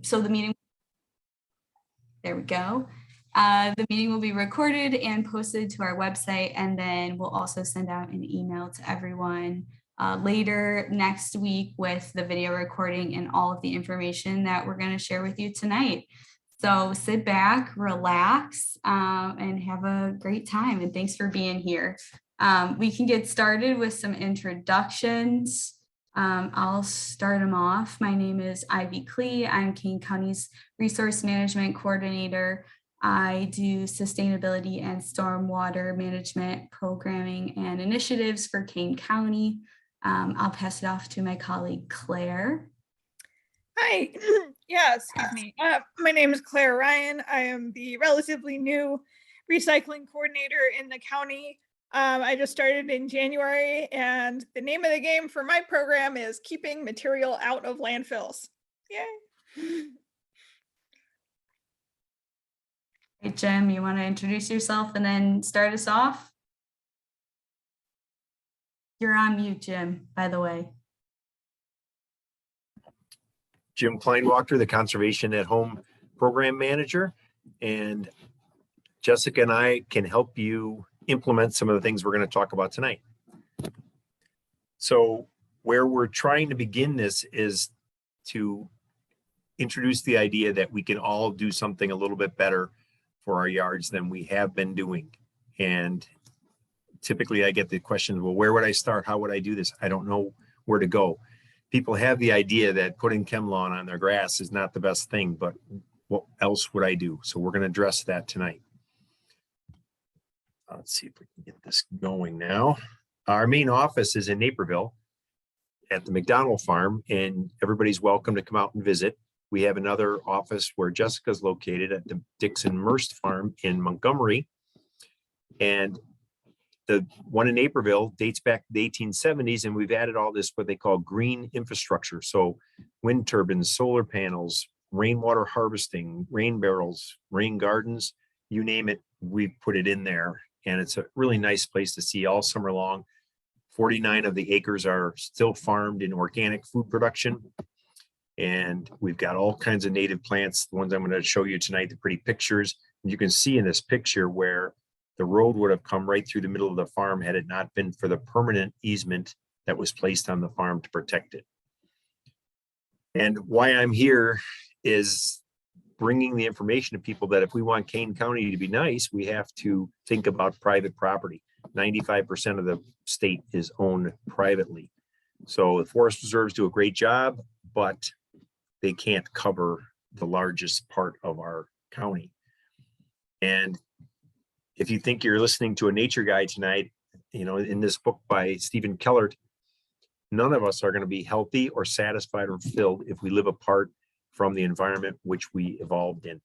So the meeting, there we go. The meeting will be recorded and posted to our website, and then we'll also send out an email to everyone later next week with the video recording and all of the information that we're going to share with you tonight. So sit back, relax, and have a great time. And thanks for being here. We can get started with some introductions. I'll start them off. My name is Ivy Klee. I'm Kane County's Resource Management Coordinator. I do sustainability and stormwater management programming and initiatives for Kane County. I'll pass it off to my colleague, Claire. Hi, yeah, excuse me. My name is Claire Ryan. I am the relatively new recycling coordinator in the county. I just started in January, and the name of the game for my program is keeping material out of landfills. Yay. Hey, Jim, you want to introduce yourself and then start us off? You're on mute, Jim, by the way. Jim Kleinwachter, the Conservation at Home Program Manager, and Jessica and I can help you implement some of the things we're going to talk about tonight. So where we're trying to begin this is to introduce the idea that we can all do something a little bit better for our yards than we have been doing. And typically I get the question, well, where would I start? How would I do this? I don't know where to go. People have the idea that putting ChemLawn on their grass is not the best thing, but what else would I do? So we're going to address that tonight. Let's see if we can get this going now. Our main office is in Naperville at the McDonald Farm, and everybody's welcome to come out and visit. We have another office where Jessica's located at the Dixon Merst Farm in Montgomery. And the one in Naperville dates back to the 1870s, and we've added all this what they call green infrastructure. So wind turbines, solar panels, rainwater harvesting, rain barrels, rain gardens, you name it, we've put it in there. And it's a really nice place to see all summer long. 49 of the acres are still farmed in organic food production. And we've got all kinds of native plants. The ones I'm going to show you tonight, the pretty pictures. And you can see in this picture where the road would have come right through the middle of the farm had it not been for the permanent easement that was placed on the farm to protect it. And why I'm here is bringing the information to people that if we want Kane County to be nice, we have to think about private property. 95% of the state is owned privately. So the forest reserves do a great job, but they can't cover the largest part of our county. And if you think you're listening to a nature guide tonight, you know, in this book by Stephen Kellert, none of us are going to be healthy or satisfied or fulfilled if we live apart from the environment which we evolved in.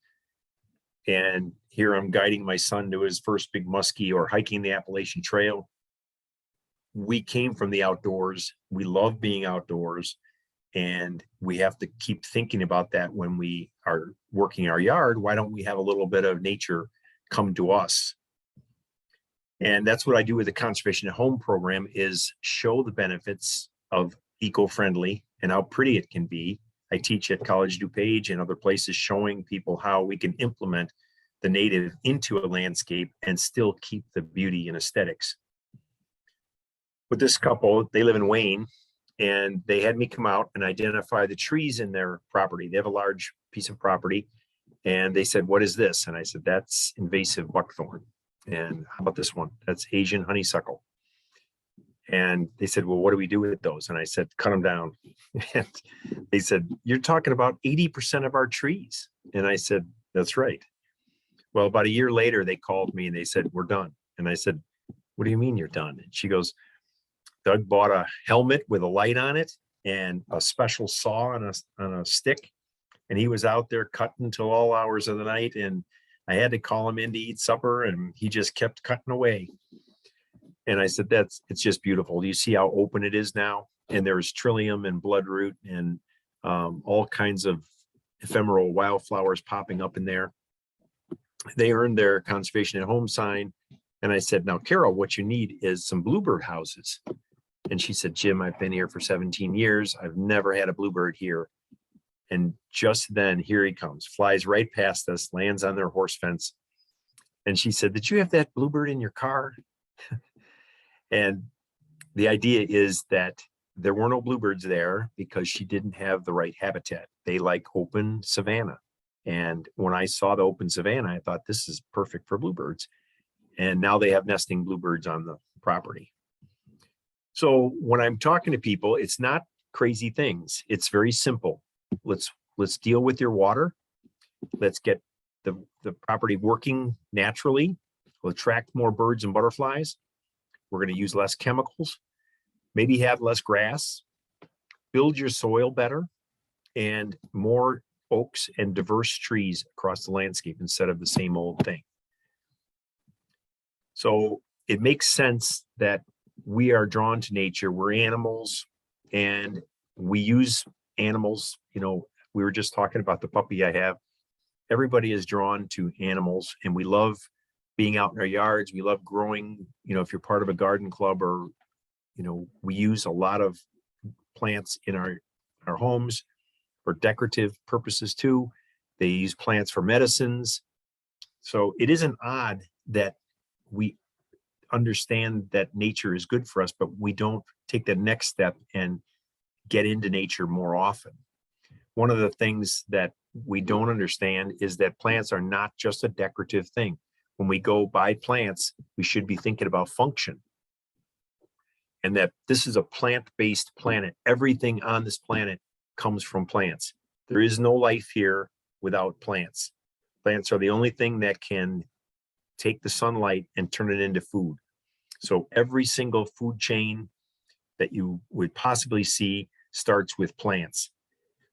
And here I'm guiding my son to his first big muskie or hiking the Appalachian Trail. We came from the outdoors. We love being outdoors. And we have to keep thinking about that when we are working our yard. Why don't we have a little bit of nature come to us? And that's what I do with the Conservation at Home program, is show the benefits of eco-friendly and how pretty it can be. I teach at College DuPage and other places, showing people how we can implement the native into a landscape and still keep the beauty and aesthetics. With this couple, they live in Wayne, and they had me come out and identify the trees in their property. They have a large piece of property, and they said, "What is this?" And I said, "That's invasive buckthorn." And how about this one? That's Asian honeysuckle. And they said, "Well, what do we do with those?" And I said, "Cut them down." And they said, "You're talking about 80% of our trees." And I said, "That's right." Well, about a year later, they called me and they said, "We're done." And I said, "What do you mean you're done?" And she goes, "Doug bought a helmet with a light on it and a special saw on a stick. And he was out there cutting until all hours of the night. And I had to call him in to eat supper, and he just kept cutting away." And I said, it's just beautiful. You see how open it is now? And there's trillium and bloodroot and all kinds of ephemeral wildflowers popping up in there. They earned their Conservation at Home sign. And I said, "Now, Carol, what you need is some bluebird houses." And she said, "Jim, I've been here for 17 years. I've never had a bluebird here." And just then, here he comes, flies right past us, lands on their horse fence. And she said, "Did you have that bluebird in your car?" And the idea is that there were no bluebirds there because she didn't have the right habitat. They like open savanna. And when I saw the open savanna, I thought this is perfect for bluebirds. And now they have nesting bluebirds on the property. So when I'm talking to people, it's not crazy things. It's very simple. Let's deal with your water. Let's get the property working naturally. We'll attract more birds and butterflies. We're going to use less chemicals, maybe have less grass, build your soil better, and more oaks and diverse trees across the landscape instead of the same old thing. So it makes sense that we are drawn to nature. We're animals, and we use animals. You know, we were just talking about the puppy I have. Everybody is drawn to animals, and we love being out in our yards. We love growing. You know, if you're part of a garden club, or, you know, we use a lot of plants in our homes for decorative purposes too. They use plants for medicines. So it isn't odd that we understand that nature is good for us, but we don't take the next step and get into nature more often. One of the things that we don't understand is that plants are not just a decorative thing. When we go buy plants, we should be thinking about function. And that this is a plant-based planet. Everything on this planet comes from plants. There is no life here without plants. Plants are the only thing that can take the sunlight and turn it into food. So every single food chain that you would possibly see starts with plants.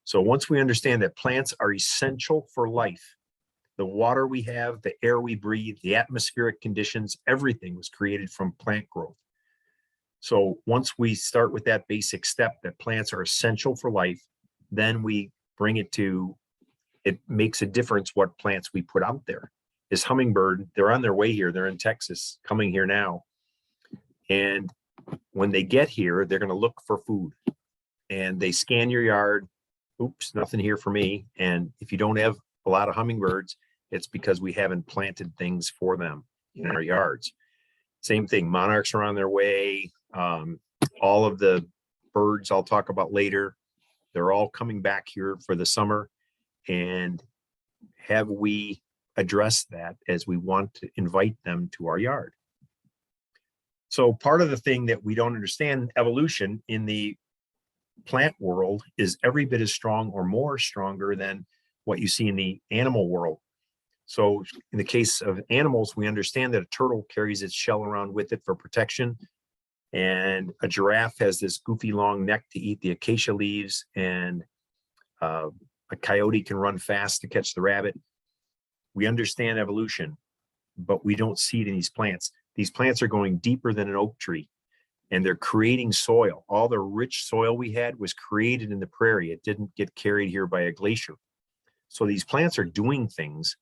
So once we understand that plants are essential for life, the water we have, the air we breathe, the atmospheric conditions, everything was created from plant growth. So once we start with that basic step that plants are essential for life, then we bring it to, it makes a difference what plants we put out there. This hummingbird, they're on their way here. They're in Texas, coming here now. And when they get here, they're going to look for food. And they scan your yard. Oops, nothing here for me. And if you don't have a lot of hummingbirds, it's because we haven't planted things for them in our yards. Same thing, monarchs are on their way. All of the birds I'll talk about later, they're all coming back here for the summer. And have we addressed that as we want to invite them to our yard? So part of the thing that we don't understand, evolution in the plant world, is every bit as strong or more stronger than what you see in the animal world. So in the case of animals, we understand that a turtle carries its shell around with it for protection. And a giraffe has this goofy long neck to eat the acacia leaves. And a coyote can run fast to catch the rabbit. We understand evolution, but we don't see it in these plants. These plants are going deeper than an oak tree, and they're creating soil. All the rich soil we had was created in the prairie. It didn't get carried here by a glacier. So these plants are doing things.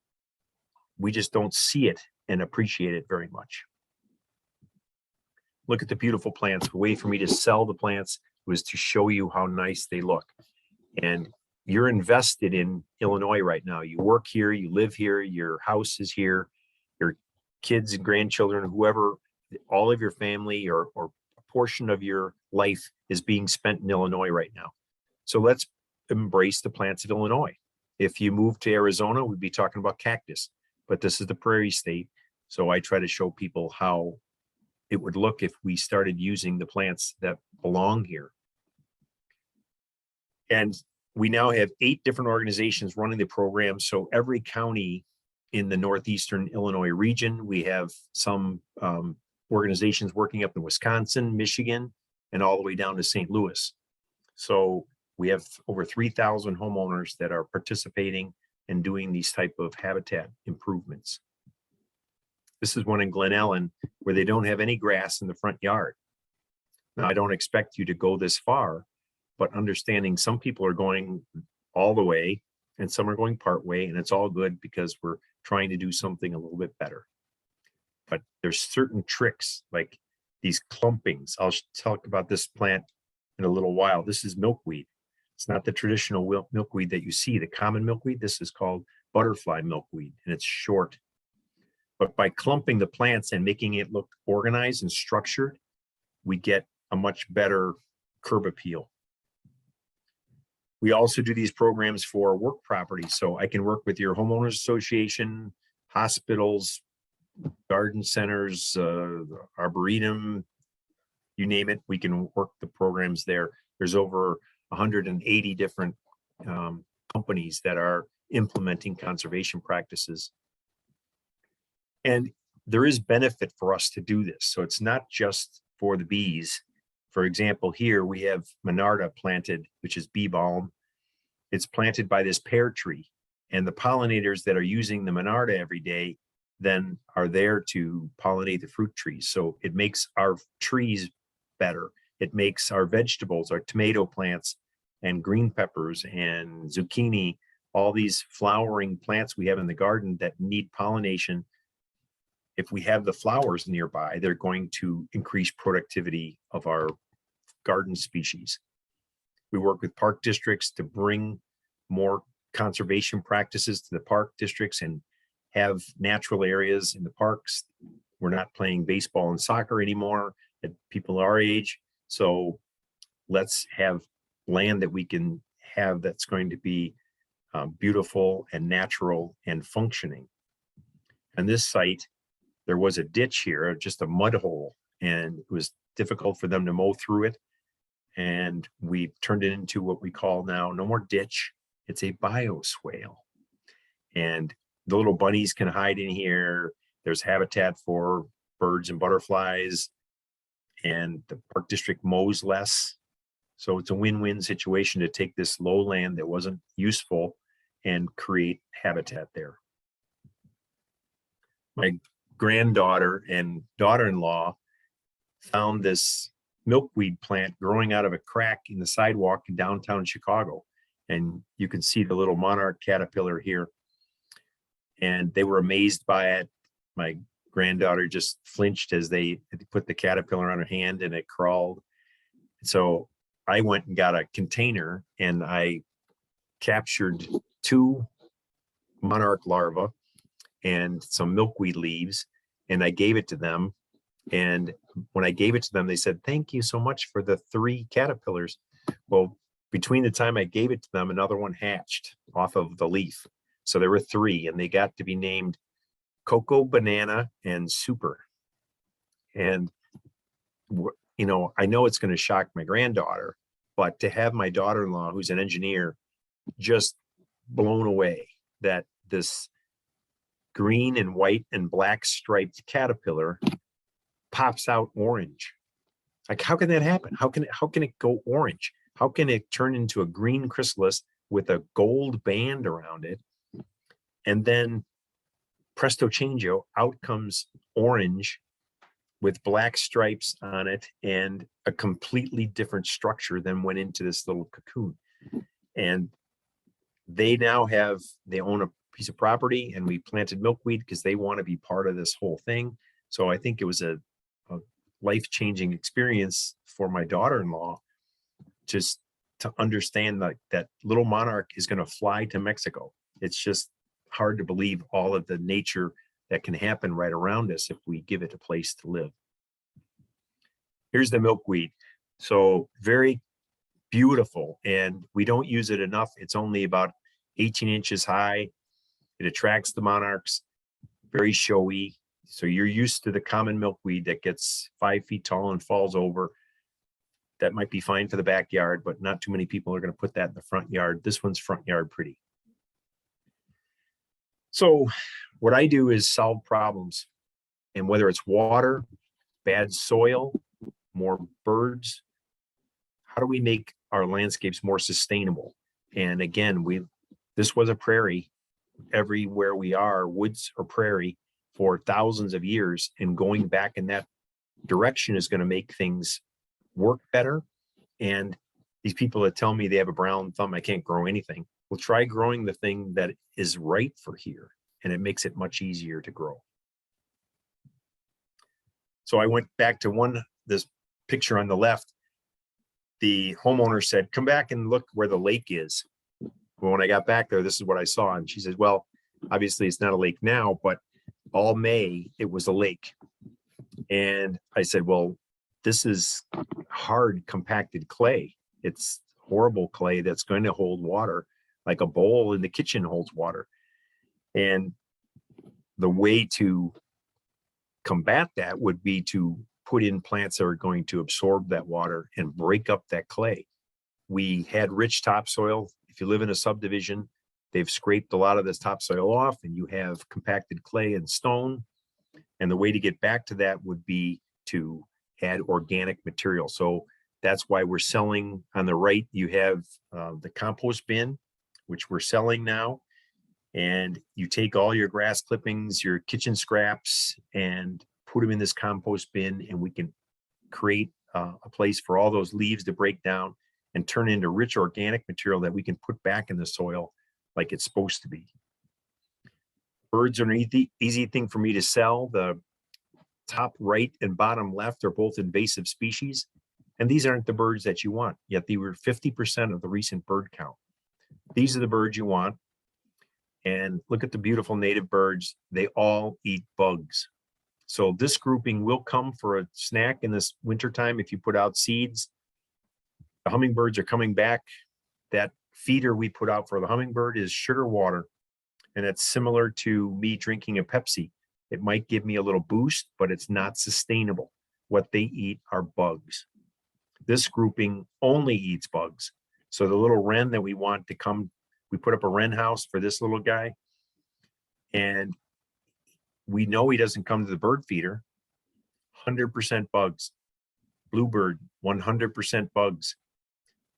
We just don't see it and appreciate it very much. Look at the beautiful plants. The way for me to sell the plants was to show you how nice they look. And you're invested in Illinois right now. You work here, you live here, your house is here, your kids and grandchildren, whoever, all of your family or a portion of your life is being spent in Illinois right now. So let's embrace the plants of Illinois. If you move to Arizona, we'd be talking about cactus, but this is the prairie state. So I try to show people how it would look if we started using the plants that belong here. And we now have 8 different organizations running the program. So every county in the northeastern Illinois region, we have some organizations working up in Wisconsin, Michigan, and all the way down to St. Louis. So we have over 3,000 homeowners that are participating and doing these type of habitat improvements. This is one in Glen Ellen where they don't have any grass in the front yard. Now, I don't expect you to go this far, but understanding some people are going all the way and some are going part way, and it's all good because we're trying to do something a little bit better. But there's certain tricks like these clumpings. I'll talk about this plant in a little while. This is milkweed. It's not the traditional milkweed that you see, the common milkweed. This is called butterfly milkweed, and it's short. But by clumping the plants and making it look organized and structured, we get a much better curb appeal. We also do these programs for work properties. So I can work with your homeowners association, hospitals, garden centers, arboretum, you name it, we can work the programs there. There's over 180 different companies that are implementing conservation practices. And there is benefit for us to do this. So it's not just for the bees. For example, here we have Monarda planted, which is bee balm. It's planted by this pear tree, and the pollinators that are using the Monarda every day then are there to pollinate the fruit trees. So it makes our trees better. It makes our vegetables, our tomato plants and green peppers and zucchini, all these flowering plants we have in the garden that need pollination. If we have the flowers nearby, they're going to increase productivity of our garden species. We work with park districts to bring more conservation practices to the park districts and have natural areas in the parks. We're not playing baseball and soccer anymore at people our age. So let's have land that we can have that's going to be beautiful and natural and functioning. And this site, there was a ditch here, just a mud hole, and it was difficult for them to mow through it. And we turned it into what we call now, no more ditch, it's a bioswale. And the little bunnies can hide in here. There's habitat for birds and butterflies, and the park district mows less. So it's a win-win situation to take this lowland that wasn't useful and create habitat there. My granddaughter and daughter-in-law found this milkweed plant growing out of a crack in the sidewalk in downtown Chicago. And you can see the little monarch caterpillar here. And they were amazed by it. My granddaughter just flinched as they put the caterpillar on her hand and it crawled. So I went and got a container and I captured 2 monarch larvae and some milkweed leaves, and I gave it to them. And when I gave it to them, they said, "Thank you so much for the 3 caterpillars." Well, between the time I gave it to them, another one hatched off of the leaf. So there were 3, and they got to be named Cocoa, Banana, and Super. And, you know, I know it's going to shock my granddaughter, but to have my daughter-in-law, who's an engineer, just blown away that this green and white and black striped caterpillar pops out orange. Like, how can that happen? How can it go orange? How can it turn into a green chrysalis with a gold band around it? And then presto changeo, out comes orange with black stripes on it and a completely different structure than went into this little cocoon. And they now they own a piece of property, and we planted milkweed because they want to be part of this whole thing. So I think it was a life-changing experience for my daughter-in-law, just to understand that little monarch is going to fly to Mexico. It's just hard to believe all of the nature that can happen right around us if we give it a place to live. Here's the milkweed. So very beautiful, and we don't use it enough. It's only about 18 inches high. It attracts the monarchs, very showy. So you're used to the common milkweed that gets 5 feet tall and falls over. That might be fine for the backyard, but not too many people are going to put that in the front yard. This one's front yard pretty. So what I do is solve problems. And whether it's water, bad soil, more birds, how do we make our landscapes more sustainable? And again, this was a prairie. Everywhere we are, woods or prairie for thousands of years, and going back in that direction is going to make things work better. And these people that tell me they have a brown thumb, I can't grow anything. Well, try growing the thing that is right for here, and it makes it much easier to grow. So I went back to this picture on the left. the homeowner said, come back and look where the lake is. Well, when I got back there, this is what I saw. And she said, well, obviously it's not a lake now, but all May it was a lake. And I said, well, this is hard compacted clay. It's horrible clay that's going to hold water, like a bowl in the kitchen holds water. And the way to combat that would be to put in plants that are going to absorb that water and break up that clay. We had rich topsoil. If you live in a subdivision, they've scraped a lot of this topsoil off and you have compacted clay and stone. And the way to get back to that would be to add organic material. So that's why we're selling on the right. You have the compost bin, which we're selling now. And you take all your grass clippings, your kitchen scraps, and put them in this compost bin, and we can create a place for all those leaves to break down and turn into rich organic material that we can put back in the soil like it's supposed to be. Birds are an easy thing for me to sell. The top right and bottom left are both invasive species, and these aren't the birds that you want, yet they were 50% of the recent bird count. These are the birds you want. And look at the beautiful native birds. They all eat bugs. So this grouping will come for a snack in this wintertime if you put out seeds. The hummingbirds are coming back. That feeder we put out for the hummingbird is sugar water. And it's similar to me drinking a Pepsi. It might give me a little boost, but it's not sustainable. What they eat are bugs. This grouping only eats bugs. So the little wren that we want to come, we put up a wren house for this little guy. And we know he doesn't come to the bird feeder. 100% bugs. Bluebird, 100% bugs.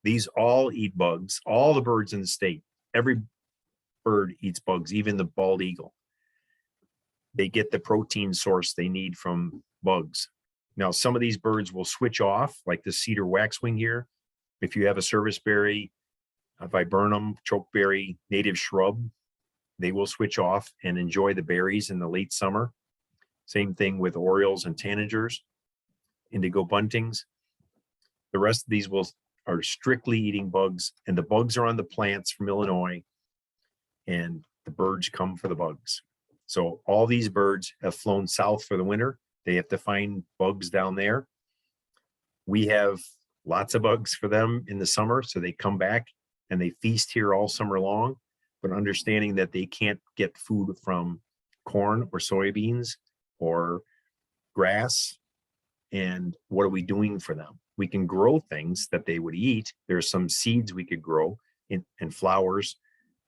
These all eat bugs. All the birds in the state, every bird eats bugs, even the bald eagle. They get the protein source they need from bugs. Now, some of these birds will switch off, like the cedar waxwing here. If you have a serviceberry, a viburnum, chokeberry, native shrub, they will switch off and enjoy the berries in the late summer. Same thing with orioles and tanagers, indigo buntings. The rest of these are strictly eating bugs, and the bugs are on the plants from Illinois, and the birds come for the bugs. So all these birds have flown south for the winter. They have to find bugs down there. We have lots of bugs for them in the summer, so they come back and they feast here all summer long, but understanding that they can't get food from corn or soybeans or grass. And what are we doing for them? We can grow things that they would eat. There's some seeds we could grow and flowers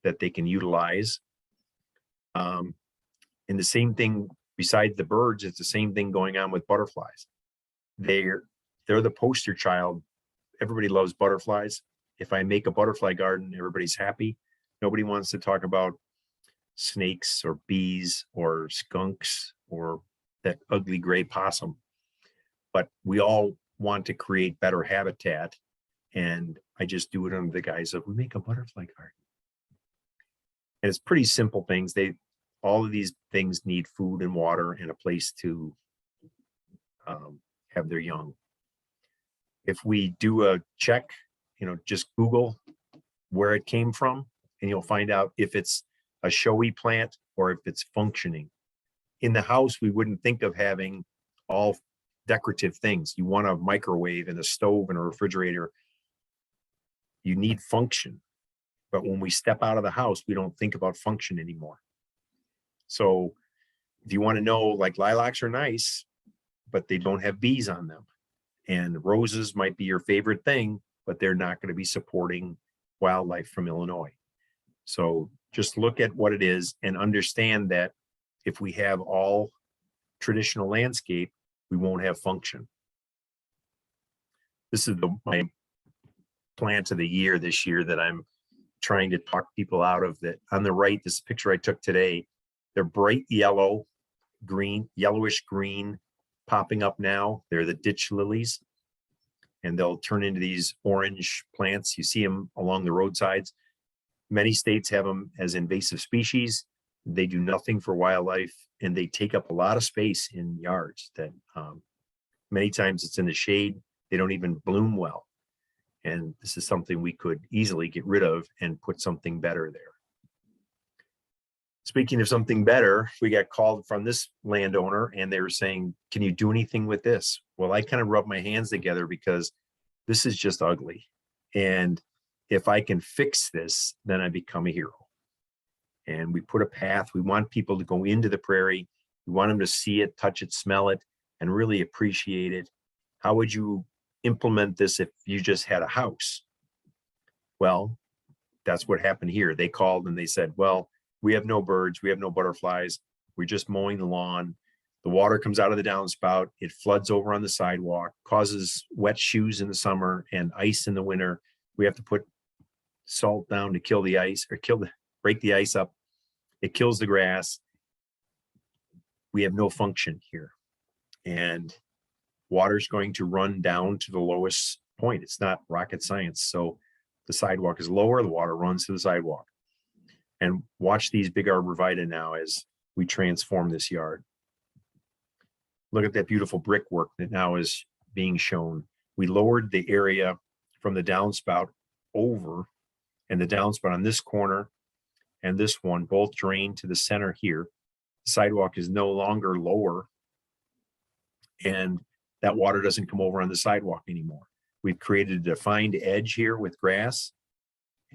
that they can utilize. And the same thing, besides the birds, it's the same thing going on with butterflies. They're the poster child. Everybody loves butterflies. If I make a butterfly garden, everybody's happy. Nobody wants to talk about snakes or bees or skunks or that ugly gray possum. But we all want to create better habitat. And I just do it under the guise of we make a butterfly garden. And it's pretty simple things. All of these things need food and water and a place to have their young. If we do a check, just Google where it came from, and you'll find out if it's a showy plant or if it's functioning. In the house, we wouldn't think of having all decorative things. You want a microwave and a stove and a refrigerator. You need function. But when we step out of the house, we don't think about function anymore. So if you want to know, like lilacs are nice, but they don't have bees on them. And roses might be your favorite thing, but they're not going to be supporting wildlife from Illinois. So just look at what it is and understand that if we have all traditional landscape, we won't have function. This is my plant of the year this year that I'm trying to talk people out of. That on the right, this picture I took today, they're bright yellow, green, yellowish green, popping up now. They're the ditch lilies, and they'll turn into these orange plants. You see them along the roadsides. Many states have them as invasive species. They do nothing for wildlife, and they take up a lot of space in yards that many times it's in the shade. They don't even bloom well. And this is something we could easily get rid of and put something better there. Speaking of something better, we got called from this landowner and they were saying, can you do anything with this? Well, I kind of rubbed my hands together because this is just ugly. And if I can fix this, then I become a hero. And we put a path. We want people to go into the prairie. We want them to see it, touch it, smell it, and really appreciate it. How would you implement this if you just had a house? Well, that's what happened here. They called and they said, well, we have no birds, we have no butterflies, we're just mowing the lawn. The water comes out of the downspout, it floods over on the sidewalk, causes wet shoes in the summer and ice in the winter. We have to put salt down to kill the ice or break the ice up. It kills the grass. We have no function here. And water's going to run down to the lowest point. It's not rocket science. So the sidewalk is lower, the water runs to the sidewalk. And watch these big arborvitae now as we transform this yard. Look at that beautiful brickwork that now is being shown. We lowered the area from the downspout over, and the downspout on this corner and this one both drain to the center here. The sidewalk is no longer lower, and that water doesn't come over on the sidewalk anymore. We've created a defined edge here with grass,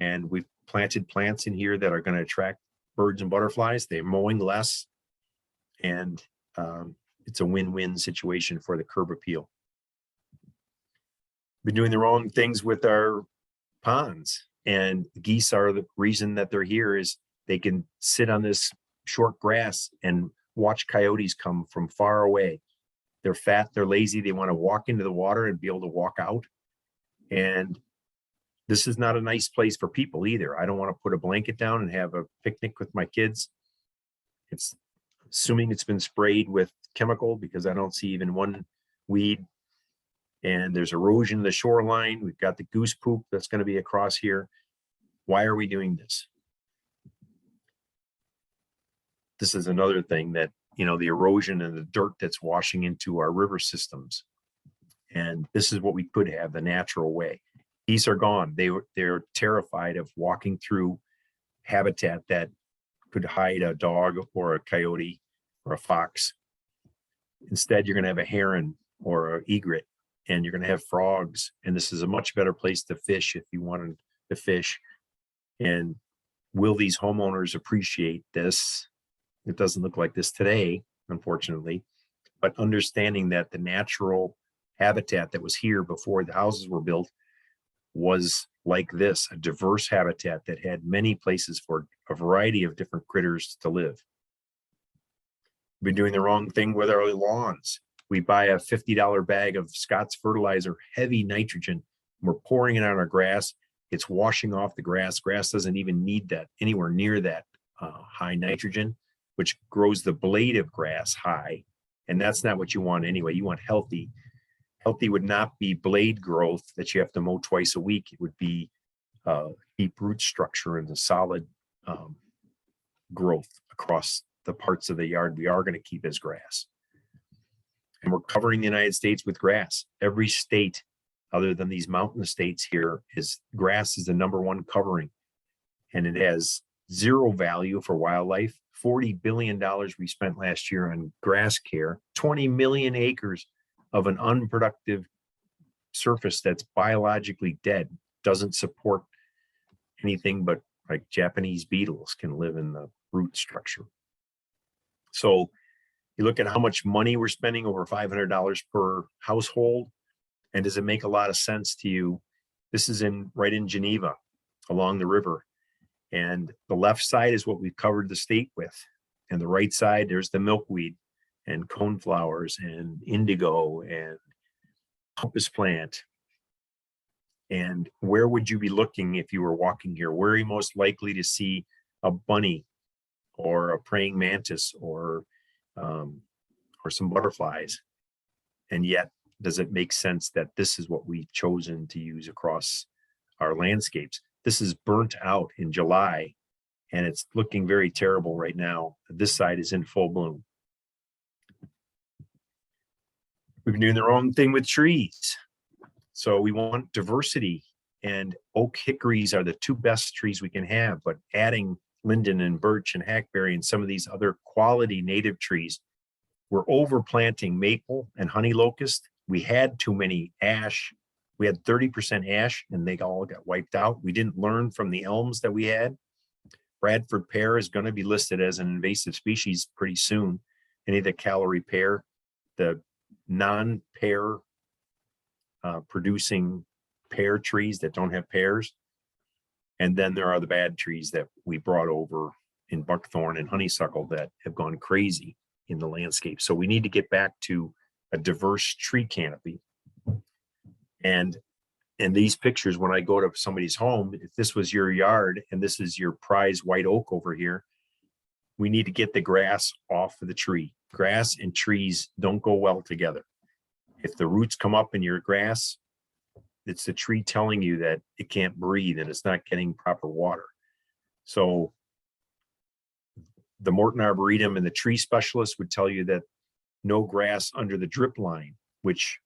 and we've planted plants in here that are going to attract birds and butterflies. They're mowing less, and it's a win-win situation for the curb appeal. Been doing the wrong things with our ponds, and the geese are the reason that they're here. Is they can sit on this short grass and watch coyotes come from far away. They're fat, they're lazy, they want to walk into the water and be able to walk out. And this is not a nice place for people either. I don't want to put a blanket down and have a picnic with my kids. It's assuming it's been sprayed with chemical, because I don't see even one weed. And there's erosion in the shoreline. We've got the goose poop that's going to be across here. Why are we doing this? This is another thing that, you know, the erosion and the dirt that's washing into our river systems. And this is what we could have the natural way. Geese are gone. They're terrified of walking through habitat that could hide a dog or a coyote or a fox. Instead, you're going to have a heron or an egret, and you're going to have frogs. And this is a much better place to fish if you wanted to fish. And will these homeowners appreciate this? It doesn't look like this today, unfortunately, but understanding that the natural habitat that was here before the houses were built was like this, a diverse habitat that had many places for a variety of different critters to live. We've been doing the wrong thing with our lawns. We buy a $50 bag of Scott's fertilizer, heavy nitrogen. We're pouring it on our grass. It's washing off the grass. Grass doesn't even need that anywhere near that high nitrogen, which grows the blade of grass high. And that's not what you want anyway. You want healthy. Healthy would not be blade growth that you have to mow twice a week. It would be deep root structure and the solid growth across the parts of the yard we are going to keep as grass. And we're covering the United States with grass. Every state other than these mountain states here is grass is the #1 covering. And it has zero value for wildlife. $40 billion we spent last year on grass care, 20 million acres of an unproductive surface that's biologically dead, doesn't support anything but like Japanese beetles can live in the root structure. So you look at how much money we're spending, over $500 per household. And does it make a lot of sense to you? This is right in Geneva along the river. And the left side is what we've covered the state with. And the right side, there's the milkweed and coneflowers and indigo and compass plant. And where would you be looking if you were walking here? Where are you most likely to see a bunny or a praying mantis or some butterflies? And yet, does it make sense that this is what we've chosen to use across our landscapes? This is burnt out in July, and it's looking very terrible right now. This side is in full bloom. We've been doing the wrong thing with trees. So we want diversity And oak hickories are the two best trees we can have, but adding linden and birch and hackberry and some of these other quality native trees, we're overplanting maple and honey locust. We had too many ash. We had 30% ash and they all got wiped out. We didn't learn from the elms that we had. Bradford pear is going to be listed as an invasive species pretty soon. Any of the calorie pear, the non-pear producing pear trees that don't have pears. And then there are the bad trees that we brought over in buckthorn and honeysuckle that have gone crazy in the landscape. So we need to get back to a diverse tree canopy. And in these pictures, when I go to somebody's home, if this was your yard and this is your prize white oak over here, we need to get the grass off of the tree. Grass and trees don't go well together. If the roots come up in your grass, it's the tree telling you that it can't breathe and it's not getting proper water. So the Morton Arboretum and the tree specialist would tell you that no grass under the drip line, which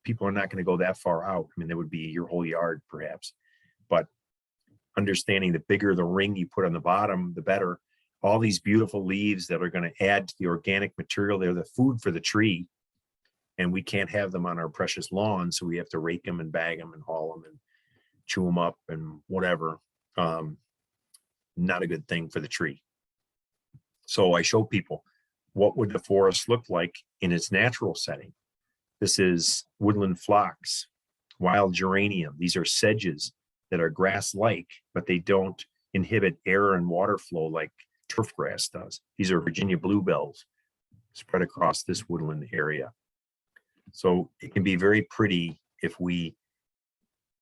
people are not going to go that far out. I mean, that would be your whole yard perhaps, but understanding the bigger the ring you put on the bottom, the better. All these beautiful leaves that are going to add to the organic material, they're the food for the tree. And we can't have them on our precious lawn. So we have to rake them and bag them and haul them and chew them up and whatever. Not a good thing for the tree. So I show people, what would the forest look like in its natural setting? This is woodland phlox, wild geranium. These are sedges that are grass-like, but they don't inhibit air and water flow like turf grass does. These are Virginia bluebells spread across this woodland area. So it can be very pretty if we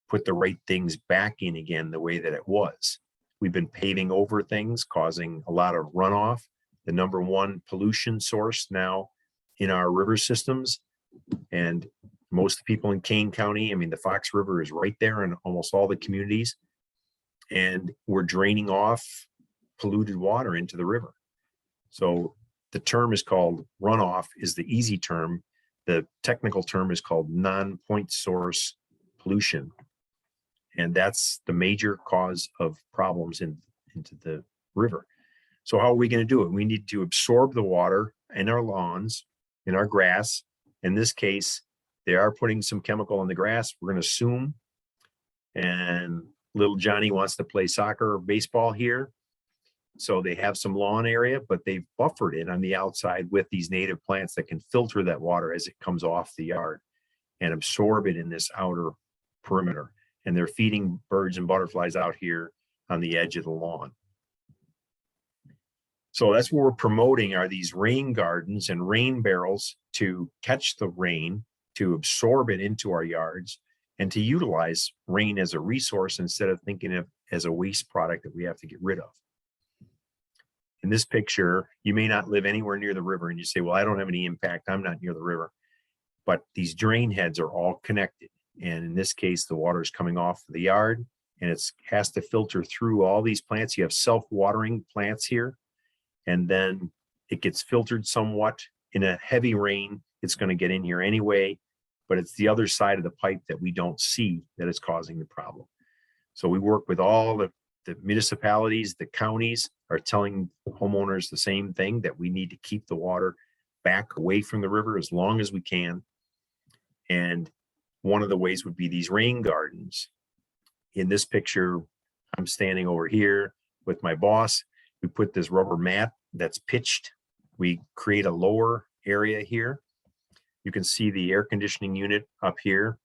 put the right things back in again the way that it was. We've been paving over things, causing a lot of runoff. The number one pollution source now in our river systems. And most people in Kane County, I mean, the Fox River is right there in almost all the communities. And we're draining off polluted water into the river. So the term is called runoff, is the easy term. The technical term is called non-point source pollution. And that's the major cause of problems into the river. So how are we going to do it? We need to absorb the water in our lawns, in our grass. In this case, they are putting some chemical in the grass. We're going to assume. And little Johnny wants to play soccer or baseball here. So they have some lawn area, but they've buffered it on the outside with these native plants that can filter that water as it comes off the yard and absorb it in this outer perimeter. And they're feeding birds and butterflies out here on the edge of the lawn. So that's what we're promoting, are these rain gardens and rain barrels to catch the rain, to absorb it into our yards, and to utilize rain as a resource instead of thinking of it as a waste product that we have to get rid of. In this picture, you may not live anywhere near the river and you say, well, I don't have any impact, I'm not near the river. But these drain heads are all connected. And in this case, the water is coming off the yard and it has to filter through all these plants. You have self-watering plants here, and then it gets filtered somewhat. In a heavy rain, it's going to get in here anyway, but it's the other side of the pipe that we don't see that is causing the problem. So we work with all the municipalities, the counties are telling homeowners the same thing, that we need to keep the water back away from the river as long as we can. And one of the ways would be these rain gardens. In this picture, I'm standing over here with my boss. We put this rubber mat that's pitched. We create a lower area here. You can see the air conditioning unit up here.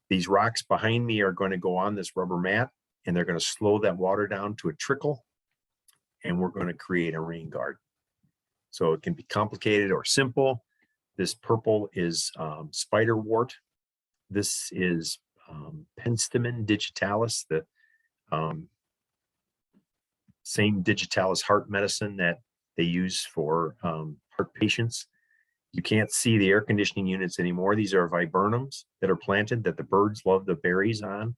These rocks behind me are going to go on this rubber mat, and they're going to slow that water down to a trickle, and we're going to create a rain garden. So it can be complicated or simple. This purple is spiderwort. This is Penstemon digitalis, the same digitalis heart medicine that they use for heart patients. You can't see the air conditioning units anymore. These are viburnums that are planted that the birds love the berries on.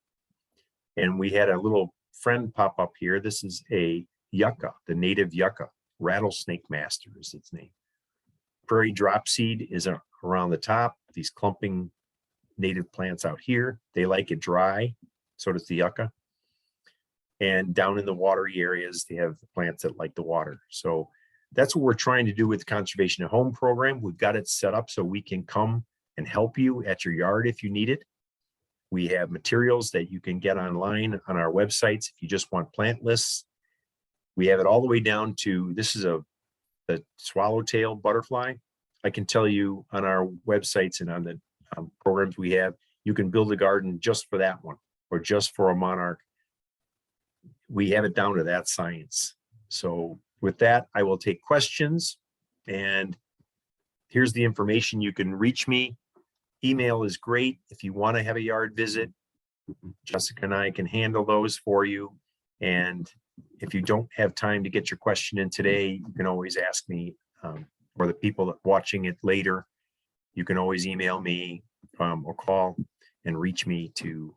And we had a little friend pop up here. This is a yucca, the native yucca. Rattlesnake master is its name. Prairie dropseed is around the top. These clumping native plants out here. They like it dry. So does the yucca. And down in the watery areas, they have plants that like the water. So that's what we're trying to do with the Conservation at Home program. We've got it set up so we can come and help you at your yard if you need it. We have materials that you can get online on our websites if you just want plant lists. We have it all the way down to, this is the swallowtail butterfly. I can tell you on our websites and on the programs we have, you can build a garden just for that one or just for a monarch. We have it down to that science. So with that, I will take questions, and here's the information. You can reach me. Email is great. If you want to have a yard visit, Jessica and I can handle those for you. And if you don't have time to get your question in today, you can always ask me, or the people watching it later, you can always email me or call and reach me to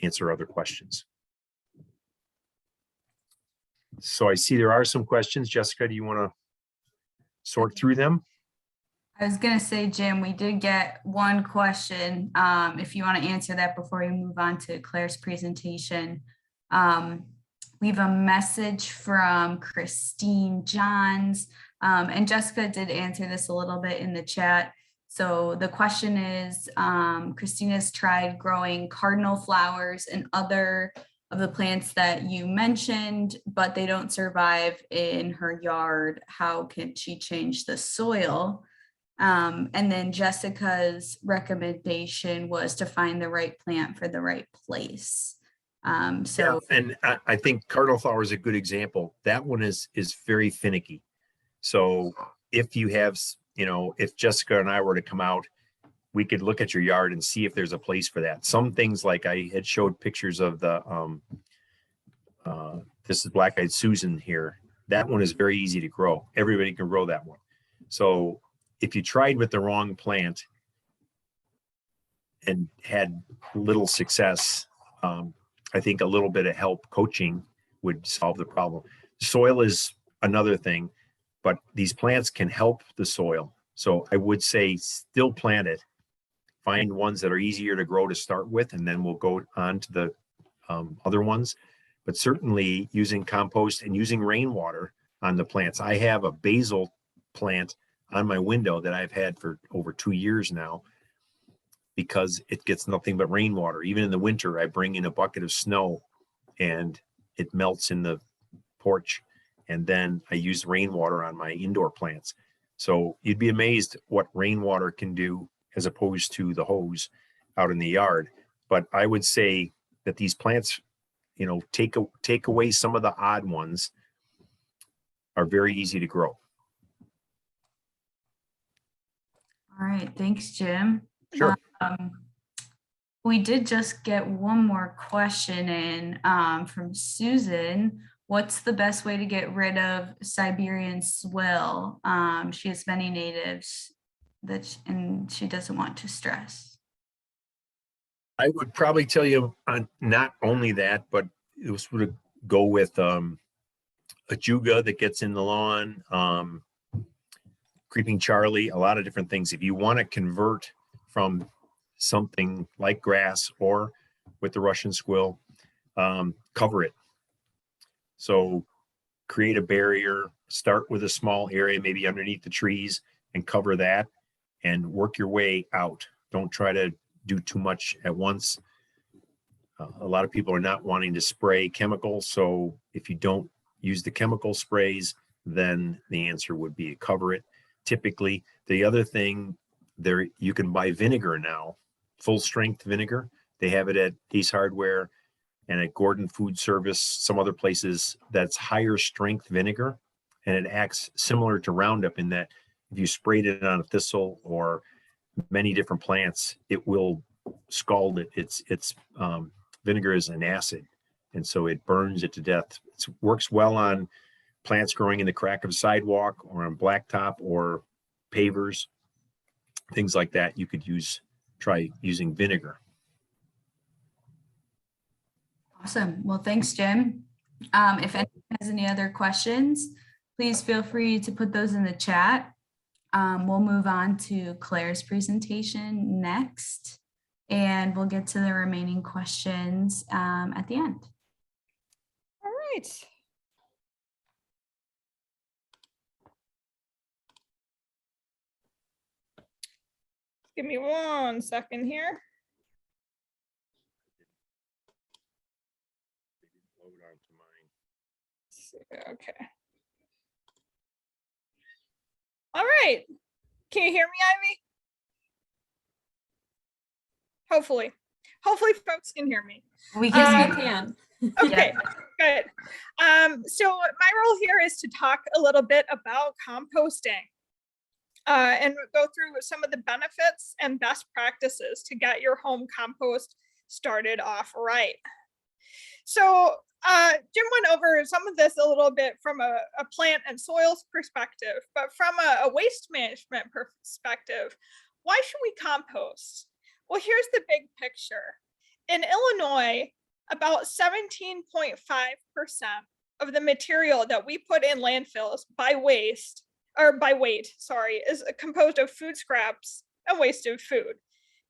answer other questions. So I see there are some questions. Jessica, do you want to sort through them? I was going to say, Jim, we did get one question. If you want to answer that before we move on to Claire's presentation. We have a message from Christine Johns, and Jessica did answer this a little bit in the chat. So the question is, Christina's tried growing cardinal flowers and other of the plants that you mentioned, but they don't survive in her yard. How can she change the soil? And then Jessica's recommendation was to find the right plant for the right place. Yeah, and I think cardinal flower is a good example. That one is very finicky. So if you have, if Jessica and I were to come out, we could look at your yard and see if there's a place for that. Some things, like I had showed pictures of the, this is Black-Eyed Susan here. That one is very easy to grow. Everybody can grow that one. So if you tried with the wrong plant and had little success, I think a little bit of help coaching would solve the problem. Soil is another thing, but these plants can help the soil. So I would say still plant it. Find ones that are easier to grow to start with, and then we'll go on to the other ones. But certainly using compost and using rainwater on the plants. I have a basil plant on my window that I've had for over 2 years now, because it gets nothing but rainwater. Even in the winter, I bring in a bucket of snow and it melts in the porch. And then I use rainwater on my indoor plants. So you'd be amazed what rainwater can do as opposed to the hose out in the yard. But I would say that these plants, take away some of the odd ones, are very easy to grow. All right, thanks, Jim. Sure. We did just get one more question in from Susan. What's the best way to get rid of Siberian swill? She has many natives and she doesn't want to stress. I would probably tell you not only that, but it was sort of go with a juga that gets in the lawn, creeping Charlie, a lot of different things. If you want to convert from something like grass or with the Russian squill, cover it. So create a barrier, start with a small area, maybe underneath the trees, and cover that and work your way out. Don't try to do too much at once. A lot of people are not wanting to spray chemicals. So if you don't use the chemical sprays, then the answer would be to cover it. Typically, the other thing, you can buy vinegar now, full strength vinegar. They have it at Ace Hardware and at Gordon Food Service, some other places. That's higher strength vinegar, and it acts similar to Roundup in that if you sprayed it on a thistle or many different plants, it will scald it. It's vinegar is an acid, and so it burns it to death. It works well on plants growing in the crack of a sidewalk or on blacktop or pavers, things like that. You could try using vinegar. Awesome. Well, thanks, Jim. If anyone has any other questions, please feel free to put those in the chat. We'll move on to Claire's presentation next. and we'll get to the remaining questions at the end. All right. Give me 1 second here. Okay. All right. Can you hear me, Ivy? Hopefully folks can hear me. We Yes, can. we can. Okay, good. So my role here is to talk a little bit about composting and go through some of the benefits and best practices to get your home compost started off right. So Jim went over some of this a little bit from a plant and soils perspective, but from a waste management perspective, why should we compost? Well, here's the big picture. In Illinois, about 17.5% of the material that we put in landfills by weight, is composed of food scraps and wasted food.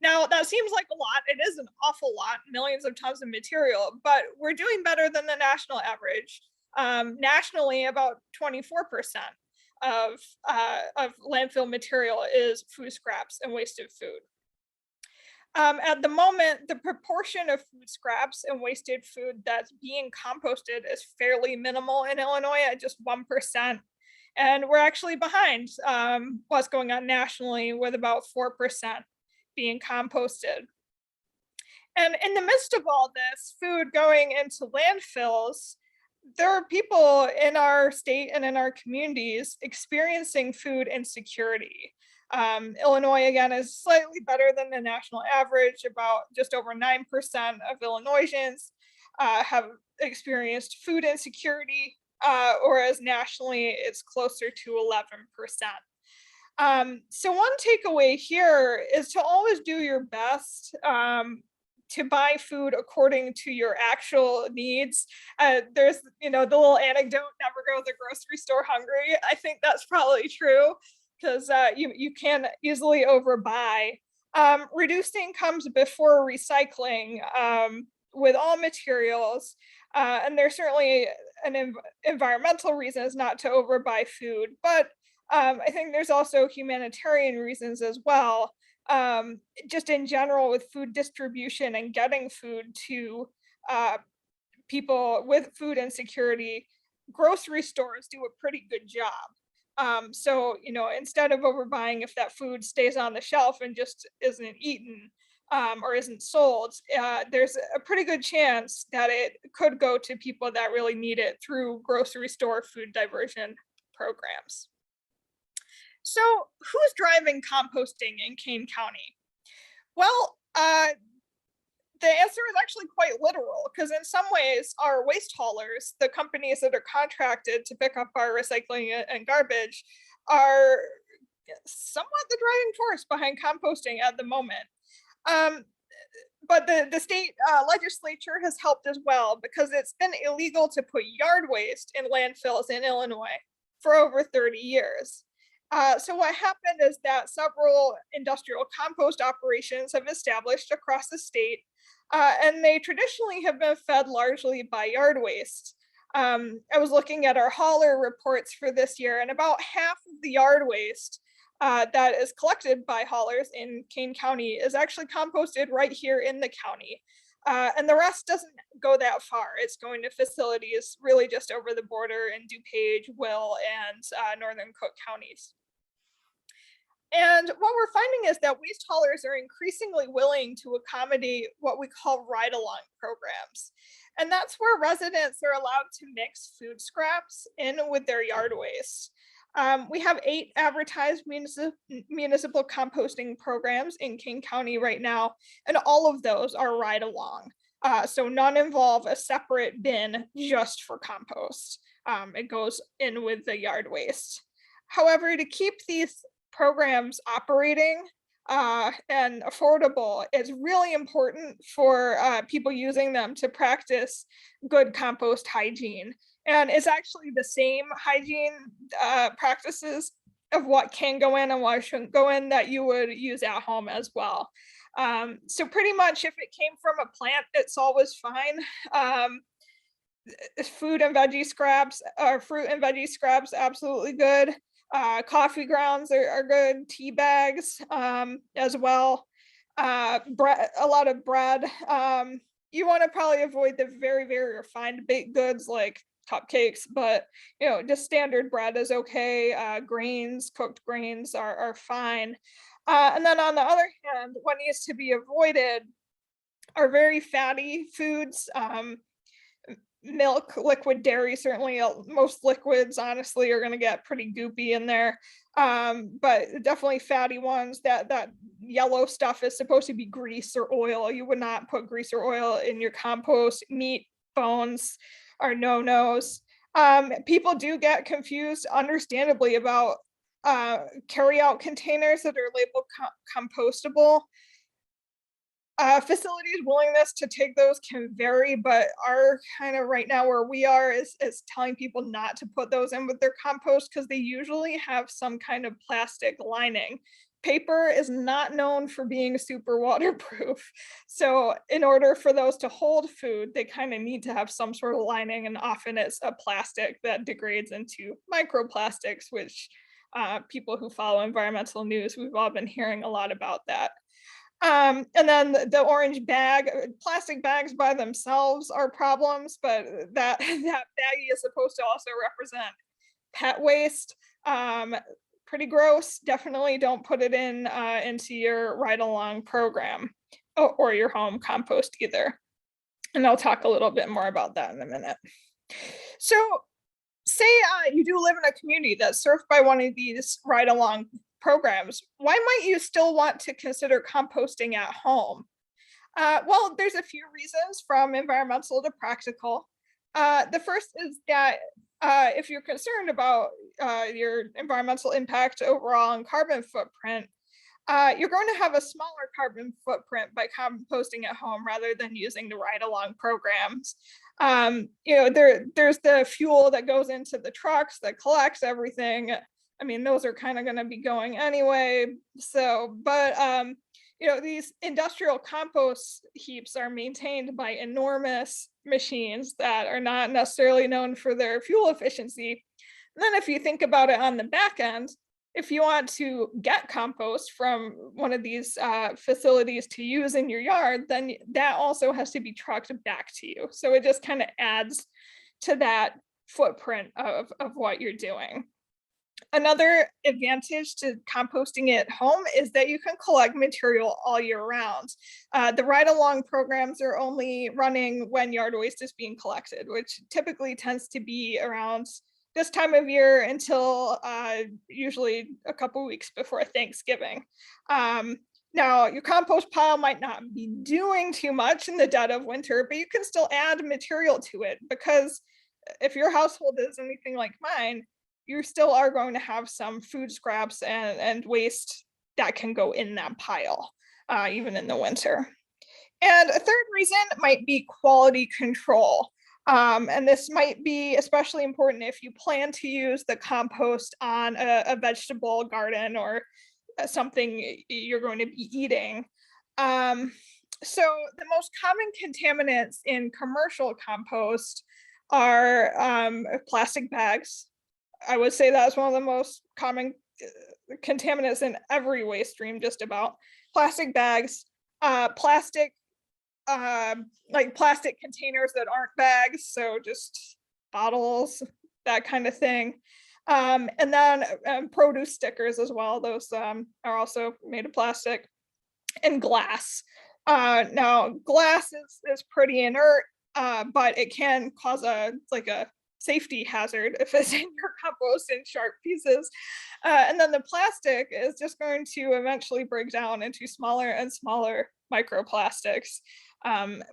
Now, that seems like a lot. It is an awful lot, millions of tons of material, but we're doing better than the national average. Nationally, about 24% of landfill material is food scraps and wasted food. At the moment, the proportion of food scraps and wasted food that's being composted is fairly minimal in Illinois at just 1%. And we're actually behind what's going on nationally with about 4% being composted. And in the midst of all this food going into landfills, there are people in our state and in our communities experiencing food insecurity. Illinois, again, is slightly better than the national average. About just over 9% of Illinoisans have experienced food insecurity, whereas nationally it's closer to 11%. So one takeaway here is to always do your best to buy food according to your actual needs. There's, the little anecdote, never go to the grocery store hungry. I think that's probably true because you can easily overbuy. Reducing comes before recycling with all materials. And there's certainly an environmental reasons not to overbuy food, but I think there's also humanitarian reasons as well. Just in general with food distribution and getting food to people with food insecurity, grocery stores do a pretty good job. So, instead of overbuying, if that food stays on the shelf and just isn't eaten or isn't sold, there's a pretty good chance that it could go to people that really need it through grocery store food diversion programs. So who's driving composting in Kane County? Well, the answer is actually quite literal, because in some ways our waste haulers, the companies that are contracted to pick up our recycling and garbage, are somewhat the driving force behind composting at the moment. But the state legislature has helped as well, because it's been illegal to put yard waste in landfills in Illinois for over 30 years. So what happened is that several industrial compost operations have established across the state, and they traditionally have been fed largely by yard waste. I was looking at our hauler reports for this year, and about half of the yard waste that is collected by haulers in Kane County is actually composted right here in the county. And the rest doesn't go that far. It's going to facilities really just over the border in DuPage, Will, and Northern Cook counties. And what we're finding is that waste haulers are increasingly willing to accommodate what we call ride-along programs. And that's where residents are allowed to mix food scraps in with their yard waste. We have 8 advertised municipal composting programs in King County right now, and all of those are ride-along. So none involve a separate bin just for compost. It goes in with the yard waste. However, to keep these programs operating and affordable, it's really important for people using them to practice good compost hygiene. And it's actually the same hygiene practices of what can go in and what shouldn't go in that you would use at home as well. So pretty much if it came from a plant, it's always fine. Food and veggie scraps or fruit and veggie scraps, absolutely good. Coffee grounds are good. Tea bags as well. Bread, a lot of bread. You want to probably avoid the very, very refined baked goods like cupcakes, but just standard bread is okay. Grains, cooked grains are fine. And then on the other hand, what needs to be avoided are very fatty foods. Milk, liquid dairy, certainly most liquids honestly are going to get pretty goopy in there. But definitely fatty ones. That yellow stuff is supposed to be grease or oil. You would not put grease or oil in your compost. Meat, bones are no-nos. People do get confused, understandably, about carry-out containers that are labeled compostable. Facilities' willingness to take those can vary, but our kind of right now where we are is telling people not to put those in with their compost because they usually have some kind of plastic lining. Paper is not known for being super waterproof. So in order for those to hold food, they kind of need to have some sort of lining, and often it's a plastic that degrades into microplastics, which people who follow environmental news, we've all been hearing a lot about that. And then the orange bag, plastic bags by themselves are problems, but that baggie is supposed to also represent pet waste. Pretty gross. Definitely don't put it in into your ride along program or your home compost either. And I'll talk a little bit more about that in a minute. So say you do live in a community that's served by one of these ride along programs, why might you still want to consider composting at home? Well, there's a few reasons, from environmental to practical. The first is that if you're concerned about your environmental impact overall and carbon footprint, you're going to have a smaller carbon footprint by composting at home rather than using the ride-along programs. There's the fuel that goes into the trucks that collects everything. I mean, those are kind of going to be going anyway. So, but these industrial compost heaps are maintained by enormous machines that are not necessarily known for their fuel efficiency. And then if you think about it on the back end, if you want to get compost from one of these facilities to use in your yard, then that also has to be trucked back to you. So it just kind of adds to that footprint of what you're doing. Another advantage to composting at home is that you can collect material all year round. The ride-along programs are only running when yard waste is being collected, which typically tends to be around this time of year until usually a couple weeks before Thanksgiving. Now, your compost pile might not be doing too much in the dead of winter, but you can still add material to it, because if your household is anything like mine, you still are going to have some food scraps and waste that can go in that pile, even in the winter. And a third reason might be quality control. And this might be especially important if you plan to use the compost on a vegetable garden or something you're going to be eating. So the most common contaminants in commercial compost are plastic bags. I would say that's one of the most common contaminants in every waste stream, just about. Plastic bags, plastic, like plastic containers that aren't bags, so just bottles, that kind of thing. And then produce stickers as well. Those are also made of plastic. And glass. Now, glass is pretty inert, but it can cause a safety hazard if it's in your compost in sharp pieces. And then the plastic is just going to eventually break down into smaller and smaller microplastics,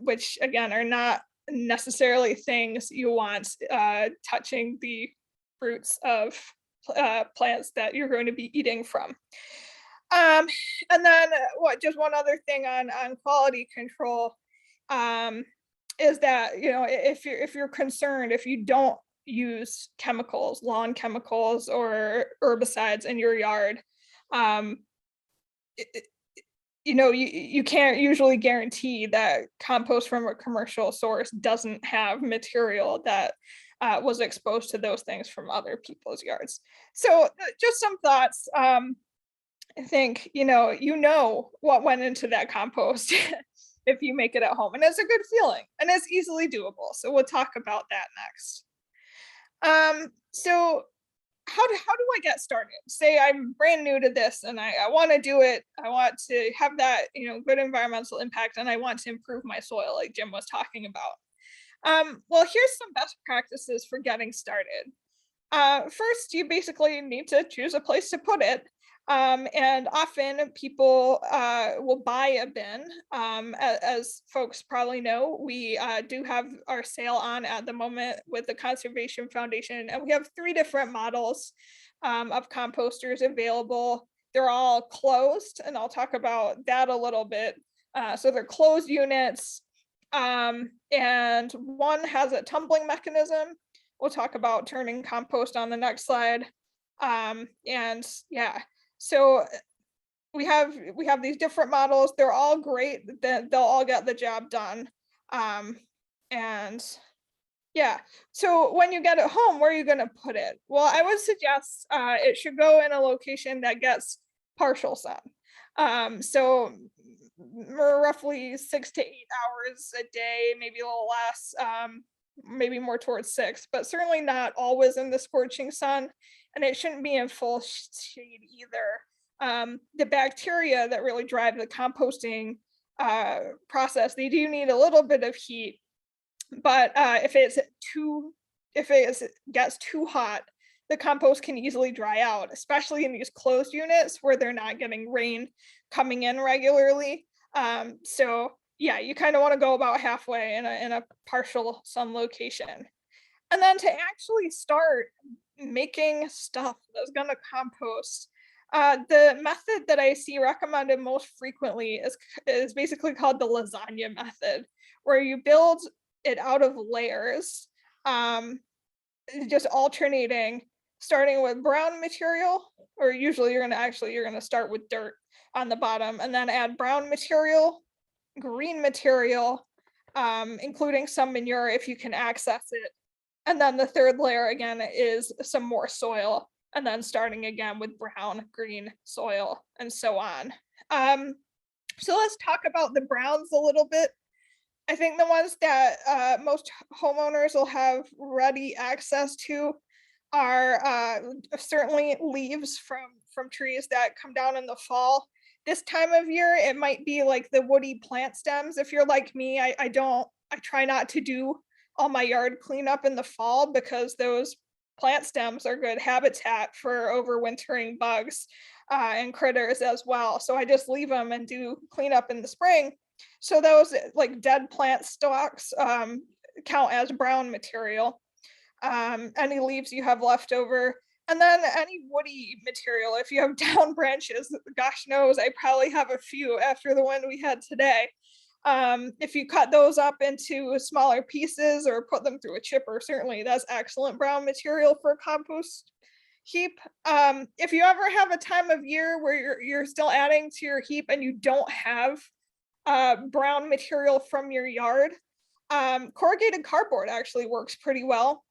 which again are not necessarily things you want touching the fruits of plants that you're going to be eating from. And then just one other thing on quality control, is that, if you're concerned, if you don't use chemicals, lawn chemicals or herbicides in your yard, you can't usually guarantee that compost from a commercial source doesn't have material that was exposed to those things from other people's yards. So just some thoughts. I think, what went into that compost if you make it at home, and it's a good feeling and it's easily doable. So we'll talk about that next. So how do I get started? Say I'm brand new to this and I want to do it. I want to have that, good environmental impact, and I want to improve my soil like Jim was talking about. Well, here's some best practices for getting started. First, you basically need to choose a place to put it. And often people will buy a bin. As folks probably know, we do have our sale on at the moment with the Conservation Foundation, and we have 3 different models of composters available. They're all closed, and I'll talk about that a little bit. So they're closed units, and one has a tumbling mechanism. We'll talk about turning compost on the next slide. And yeah, so we have these different models. They're all great. They'll all get the job done. And yeah, so when you get it home, where are you going to put it? Well, I would suggest it should go in a location that gets partial sun. So roughly 6 to 8 hours a day, maybe a little less, maybe more towards 6, but certainly not always in the scorching sun, and it shouldn't be in full shade either. The bacteria that really drive the composting process, they do need a little bit of heat, but if it gets too hot, the compost can easily dry out, especially in these closed units where they're not getting rain coming in regularly. So yeah, you kind of want to go about halfway in a partial sun location. And then to actually start making stuff that's going to compost, the method that I see recommended most frequently is basically called the lasagna method, where you build it out of layers, just alternating, starting with brown material, or usually you're going to start with dirt on the bottom and then add brown material, green material, including some manure if you can access it. And then the third layer again is some more soil, and then starting again with brown, green soil, and so on. So let's talk about the browns a little bit. I think the ones that most homeowners will have ready access to are certainly leaves from trees that come down in the fall. This time of year, it might be like the woody plant stems. If you're like me, I try not to do all my yard cleanup in the fall because those plant stems are good habitat for overwintering bugs and critters as well. So I just leave them and do cleanup in the spring. So those like dead plant stalks count as brown material. Any leaves you have left over, and then any woody material. If you have down branches, gosh knows I probably have a few after the one we had today. If you cut those up into smaller pieces or put them through a chipper, certainly that's excellent brown material for a compost heap. If you ever have a time of year where you're still adding to your heap and you don't have brown material from your yard, corrugated cardboard actually works pretty well.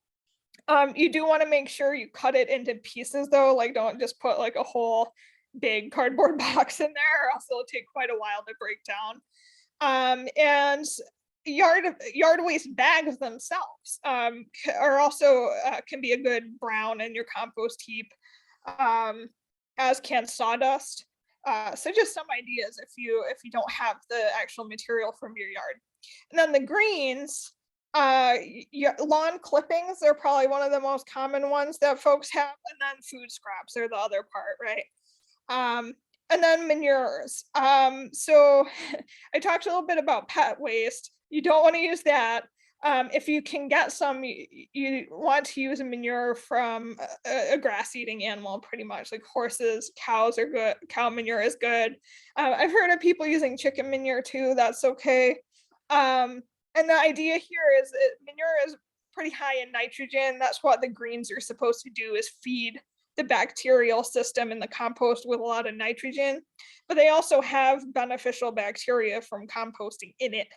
You do want to make sure you cut it into pieces though, like don't just put like a whole big cardboard box in there, or else it'll take quite a while to break down. And yard waste bags themselves are also can be a good brown in your compost heap, as can sawdust. So just some ideas if you don't have the actual material from your yard. And then the greens, lawn clippings are probably one of the most common ones that folks have, and then food scraps are the other part, right? And then manures. So I talked a little bit about pet waste. You don't want to use that. If you can get some, you want to use a manure from a grass-eating animal, pretty much like horses, cows are good. Cow manure is good. I've heard of people using chicken manure too. That's okay. And the idea here is that manure is pretty high in nitrogen. That's what the greens are supposed to do, is feed the bacterial system in the compost with a lot of nitrogen, but they also have beneficial bacteria from composting in it,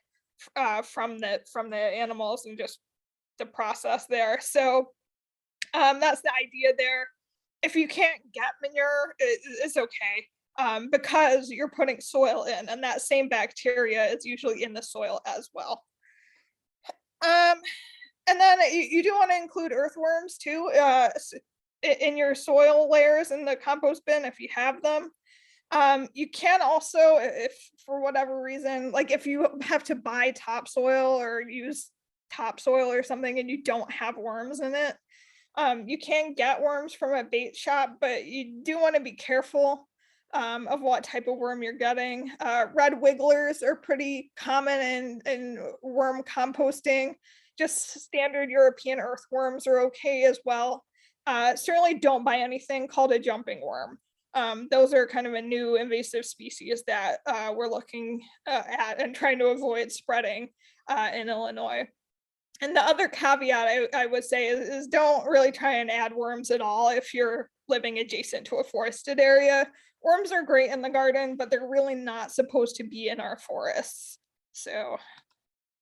from the animals and just the process there. So that's the idea there. If you can't get manure, it's okay, because you're putting soil in, and that same bacteria is usually in the soil as well. And then you do want to include earthworms too, in your soil layers in the compost bin if you have them. You can also, if for whatever reason, like if you have to buy topsoil or use topsoil or something and you don't have worms in it, you can get worms from a bait shop, but you do want to be careful of what type of worm you're getting. Red wigglers are pretty common in worm composting. Just standard European earthworms are okay as well. Certainly don't buy anything called a jumping worm. Those are kind of a new invasive species that we're looking at and trying to avoid spreading in Illinois. And the other caveat I would say is don't really try and add worms at all if you're living adjacent to a forested area. Worms are great in the garden, but they're really not supposed to be in our forests. So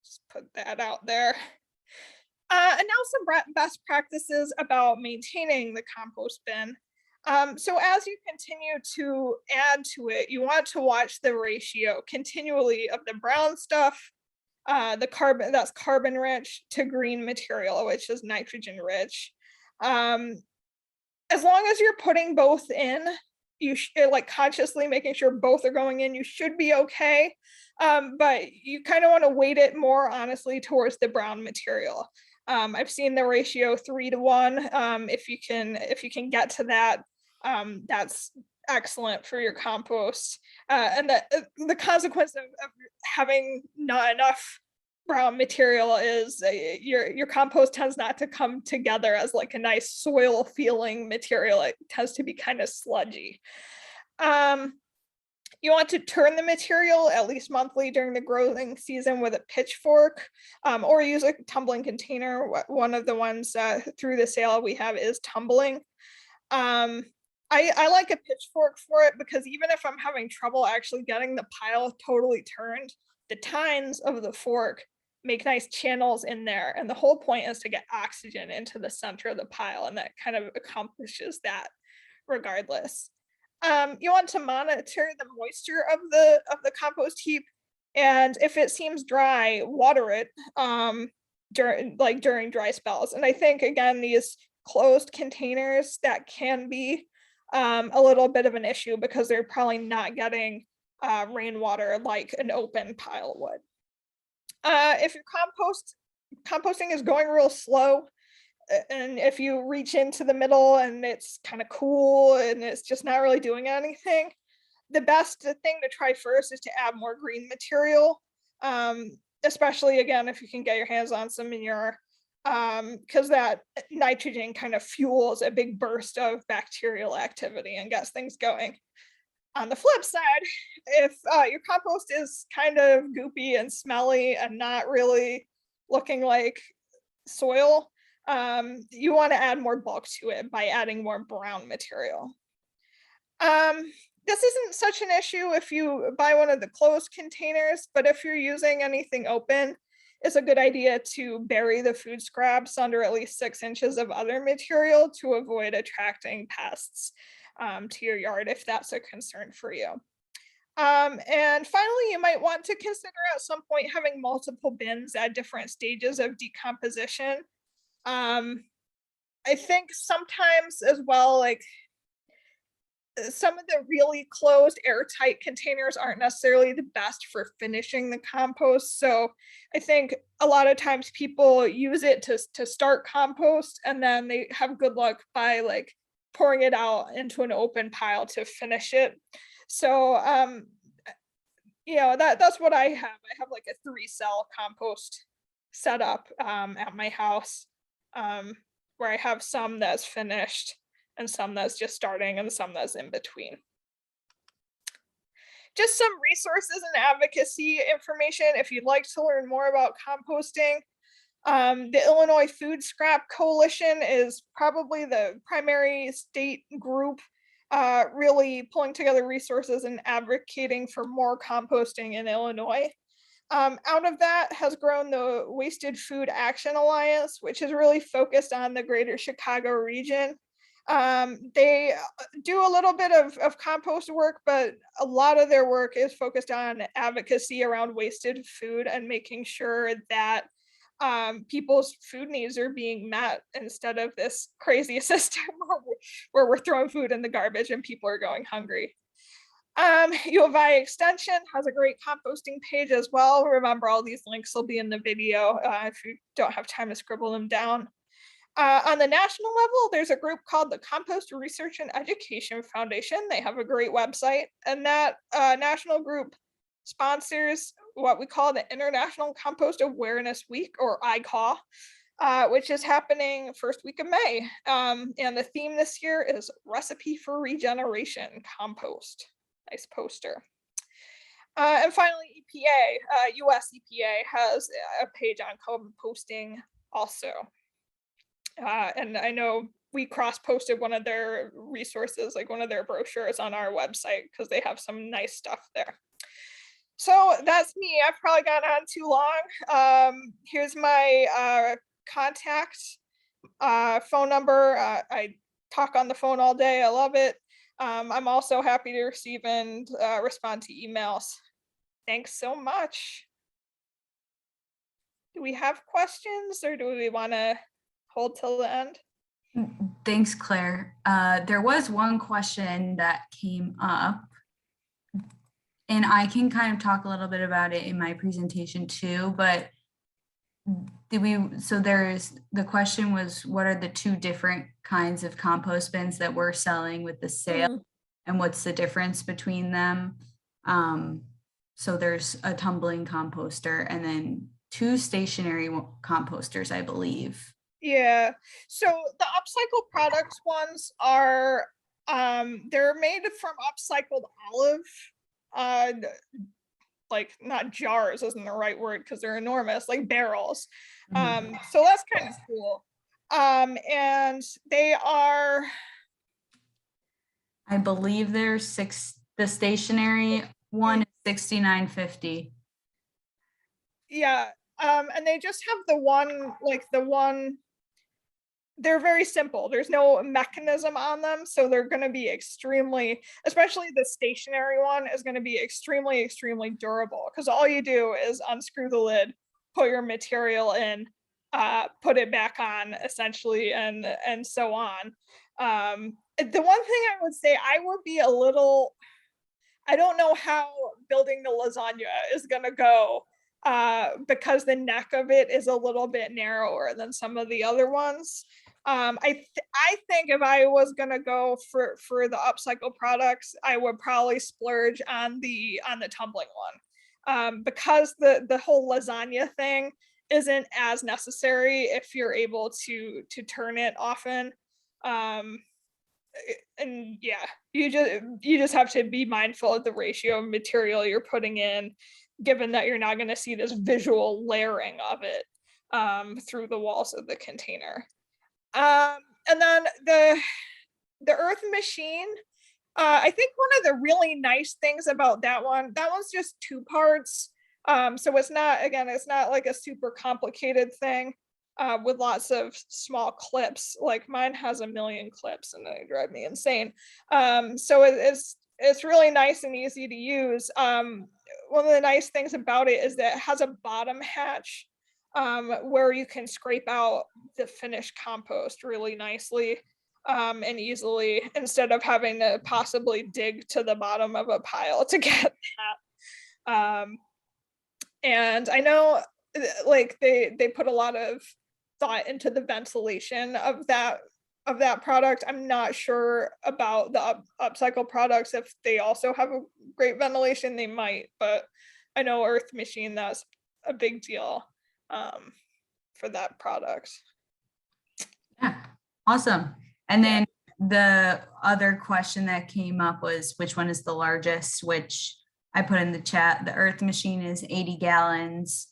just put that out there. And now some best practices about maintaining the compost bin. So as you continue to add to it, you want to watch the ratio continually of the brown stuff, the carbon that's carbon rich, to green material, which is nitrogen rich. As long as you're putting both in, you like consciously making sure both are going in, you should be okay. But you kind of want to weight it more honestly towards the brown material. I've seen the ratio 3-to-1. If you can get to that, that's excellent for your compost. And the consequence of having not enough brown material is your compost tends not to come together as like a nice soil feeling material. It tends to be kind of sludgy. You want to turn the material at least monthly during the growing season with a pitchfork, or use a tumbling container. One of the ones through the sale we have is tumbling. I like a pitchfork for it because even if I'm having trouble actually getting the pile totally turned, the tines of the fork make nice channels in there. And the whole point is to get oxygen into the center of the pile, and that kind of accomplishes that regardless. You want to monitor the moisture of the compost heap, and if it seems dry, water it during dry spells. And I think again, these closed containers, that can be a little bit of an issue because they're probably not getting rainwater like an open pile would. If your composting is going real slow, and if you reach into the middle and it's kind of cool and it's just not really doing anything, the best thing to try first is to add more green material, especially again if you can get your hands on some manure, because that nitrogen kind of fuels a big burst of bacterial activity and gets things going. On the flip side, if your compost is kind of goopy and smelly and not really looking like soil, you want to add more bulk to it by adding more brown material. This isn't such an issue if you buy one of the closed containers, but if you're using anything open, it's a good idea to bury the food scraps under at least 6 inches of other material to avoid attracting pests to your yard if that's a concern for you. And finally, you might want to consider at some point having multiple bins at different stages of decomposition. I think sometimes as well, like some of the really closed airtight containers aren't necessarily the best for finishing the compost. So I think a lot of times people use it to start compost, and then they have good luck by like pouring it out into an open pile to finish it. So that's what I have. I have like a 3-cell compost set up at my house, where I have some that's finished and some that's just starting and some that's in between. Just some resources and advocacy information if you'd like to learn more about composting. The Illinois Food Scrap Coalition is probably the primary state group really pulling together resources and advocating for more composting in Illinois. Out of that has grown the Wasted Food Action Alliance, which is really focused on the greater Chicago region. They do a little bit of compost work, but a lot of their work is focused on advocacy around wasted food and making sure that people's food needs are being met instead of this crazy system where we're throwing food in the garbage and people are going hungry. U of I Extension has a great composting page as well. Remember, all these links will be in the video if you don't have time to scribble them down. On the national level, there's a group called the Compost Research and Education Foundation. They have a great website, and that national group sponsors what we call the International Compost Awareness Week, or ICAW, which is happening first week of May. And the theme this year is Recipe for Regeneration Compost. Nice poster. And finally, EPA, US EPA has a page on composting also. And I know we cross-posted one of their resources, like one of their brochures on our website, because they have some nice stuff there. So that's me. I've probably gone on too long. Here's my contact phone number. I talk on the phone all day. I love it. I'm also happy to receive and respond to emails. Thanks so much. Do we have questions, or do we want to hold till the end? Thanks, Claire. There was one question that came up, and I can kind of talk a little bit about it in my presentation too, but the question was, what are the two different kinds of compost bins that we're selling with the sale, and what's the difference between them? So there's a tumbling composter and then two stationary composters, I believe. Yeah, so the upcycled products ones are they're made from upcycled olive, like not jars isn't the right word because they're enormous, like barrels. So that's kind of cool. And they are, I believe they're the stationary one is $69.50. yeah. And they just have the one, they're very simple. There's no mechanism on them. So they're going to be extremely, especially the stationary one is going to be extremely, extremely durable, because all you do is unscrew the lid, put your material in, put it back on essentially, and so on. The one thing I would say, I would be a little, I don't know how building the lasagna is going to go, because the neck of it is a little bit narrower than some of the other ones. I think if I was gonna go for the upcycle products, I would probably splurge on the tumbling one, because the whole lasagna thing isn't as necessary if you're able to turn it often. And yeah, you just have to be mindful of the ratio of material you're putting in, given that you're not going to see this visual layering of it through the walls of the container. And then the Earth Machine, I think one of the really nice things about that one's just 2 parts. So it's not like a super complicated thing with lots of small clips. Like mine has 1 million clips and they drive me insane. So it's really nice and easy to use. One of the nice things about it is that it has a bottom hatch where you can scrape out the finished compost really nicely and easily, instead of having to possibly dig to the bottom of a pile to get that. And I know like they put a lot of thought into the ventilation of that product. I'm not sure about the upcycle products. If they also have a great ventilation, they might, but I know Earth Machine, that's a big deal for that product. Yeah, awesome. And then the other question that came up was, which one is the largest, which I put in the chat. The Earth Machine is 80 gallons.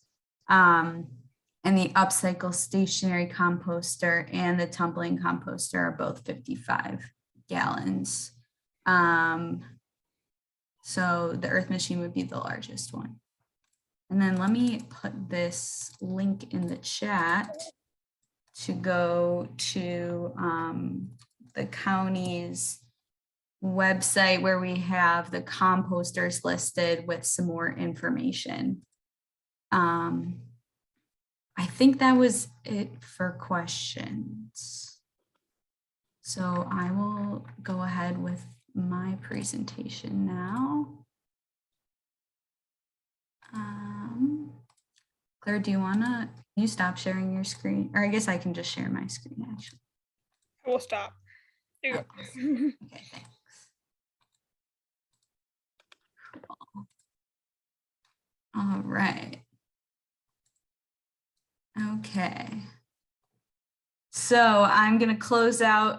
And the upcycle stationary composter and the tumbling composter are both 55 gallons. So the Earth Machine would be the largest one. And then let me put this link in the chat to go to the county's website where we have the composters listed with some more information. I think that was it for questions. So I will go ahead with my presentation now. Claire, do you wanna, you stop sharing your screen? Or I guess I can just share my screen actually. We'll stop. There you go. Okay, thanks. Cool. All right. Okay. So I'm going to close out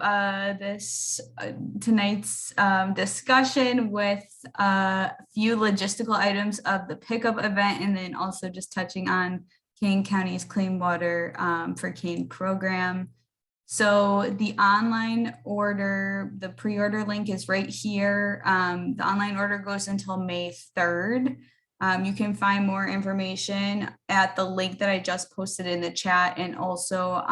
tonight's discussion with a few logistical items of the pickup event, and then also just touching on Kane County's Clean Water for Kane program. So the online order, the pre-order link is right here. The online order goes until May 3rd. You can find more information at the link that I just posted in the chat, and also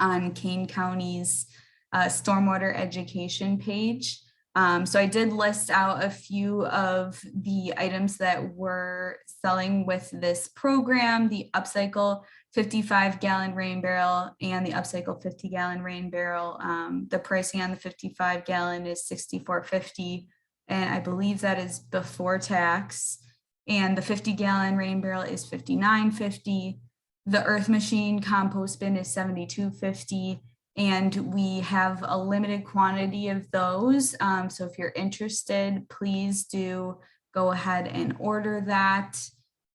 on Kane County's stormwater education page. So I did list out a few of the items that we're selling with this program: the upcycle 55-gallon rain barrel and the upcycle 50-gallon rain barrel. The pricing on the 55-gallon is $64.50, and I believe that is before tax. And the 50-gallon rain barrel is $59.50. The Earth Machine compost bin is $72.50, and we have a limited quantity of those. So if you're interested, please do go ahead and order that.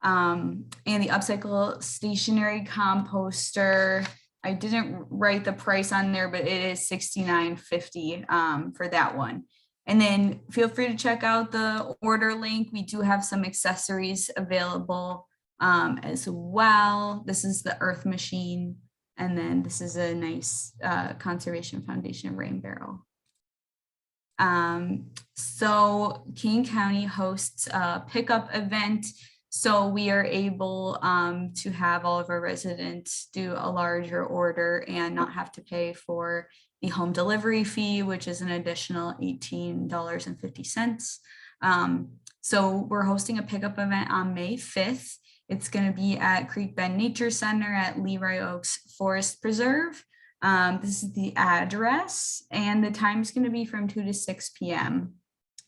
And the upcycle stationary composter, I didn't write the price on there, but it is $69.50 for that one. And then feel free to check out the order link. We do have some accessories available as well. This is the Earth Machine, and then this is a nice Conservation Foundation rain barrel. So Kane County hosts a pickup event, so we are able to have all of our residents do a larger order and not have to pay for the home delivery fee, which is an additional $18.50. So we're hosting a pickup event on May 5th. It's going to be at Creek Bend Nature Center at Leroy Oaks Forest Preserve. This is the address, and the time is going to be from 2 to 6 p.m.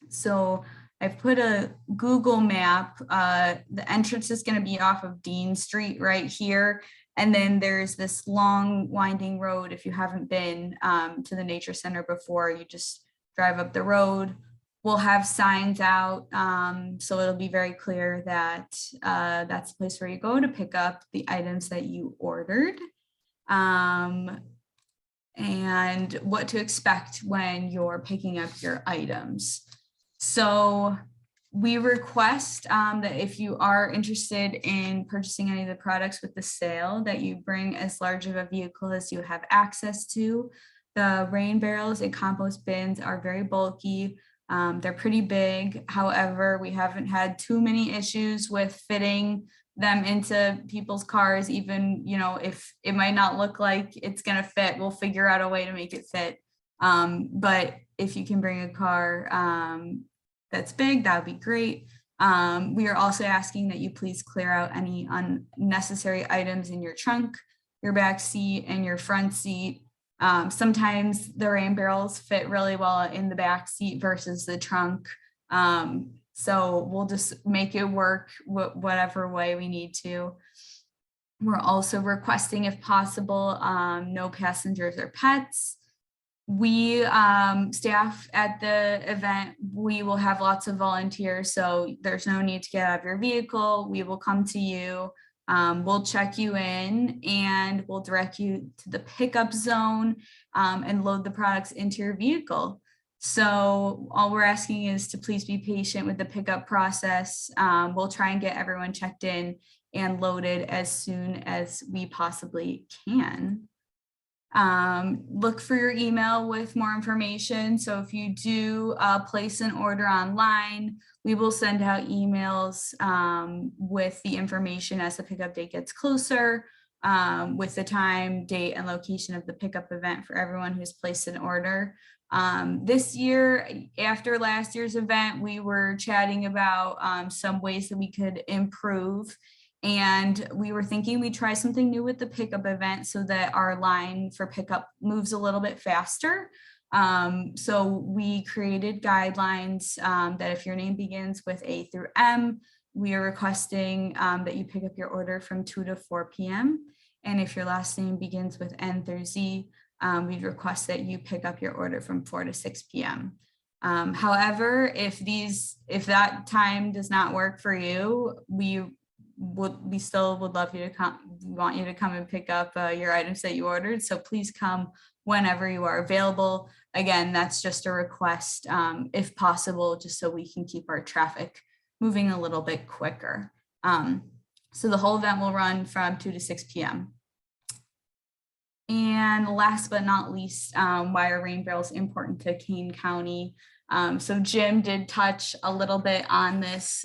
So I've put a Google map. The entrance is going to be off of Dean Street right here. And then there's this long winding road. If you haven't been to the Nature Center before, you just drive up the road. We'll have signs out, so it'll be very clear that that's the place where you go to pick up the items that you ordered, and what to expect when you're picking up your items. So we request that if you are interested in purchasing any of the products with the sale, that you bring as large of a vehicle as you have access to. The rain barrels and compost bins are very bulky. They're pretty big. However, we haven't had too many issues with fitting them into people's cars. Even, you know, if it might not look like it's going to fit, we'll figure out a way to make it fit. But if you can bring a car that's big, that would be great. We are also asking that you please clear out any unnecessary items in your trunk, your back seat, and your front seat. Sometimes the rain barrels fit really well in the back seat versus the trunk. So we'll just make it work whatever way we need to. We're also requesting, if possible, no passengers or pets. We staff at the event, we will have lots of volunteers, so there's no need to get out of your vehicle. We will come to you. We'll check you in and we'll direct you to the pickup zone and load the products into your vehicle. So all we're asking is to please be patient with the pickup process. We'll try and get everyone checked in and loaded as soon as we possibly can. Look for your email with more information. So if you do place an order online, we will send out emails with the information as the pickup date gets closer, with the time, date, and location of the pickup event for everyone who's placed an order. This year, after last year's event, we were chatting about some ways that we could improve. And we were thinking we'd try something new with the pickup event so that our line for pickup moves a little bit faster. So we created guidelines that if your name begins with A through M, we are requesting that you pick up your order from 2 to 4 p.m. And if your last name begins with N through Z, we'd request that you pick up your order from 4 to 6 p.m. However, if that time does not work for you, we still would love you to come. We want you to come and pick up your items that you ordered. So please come whenever you are available. Again, that's just a request, if possible, just so we can keep our traffic moving a little bit quicker. So the whole event will run from 2 to 6 p.m. And last but not least, why are rain barrels important to Kane County? So Jim did touch a little bit on this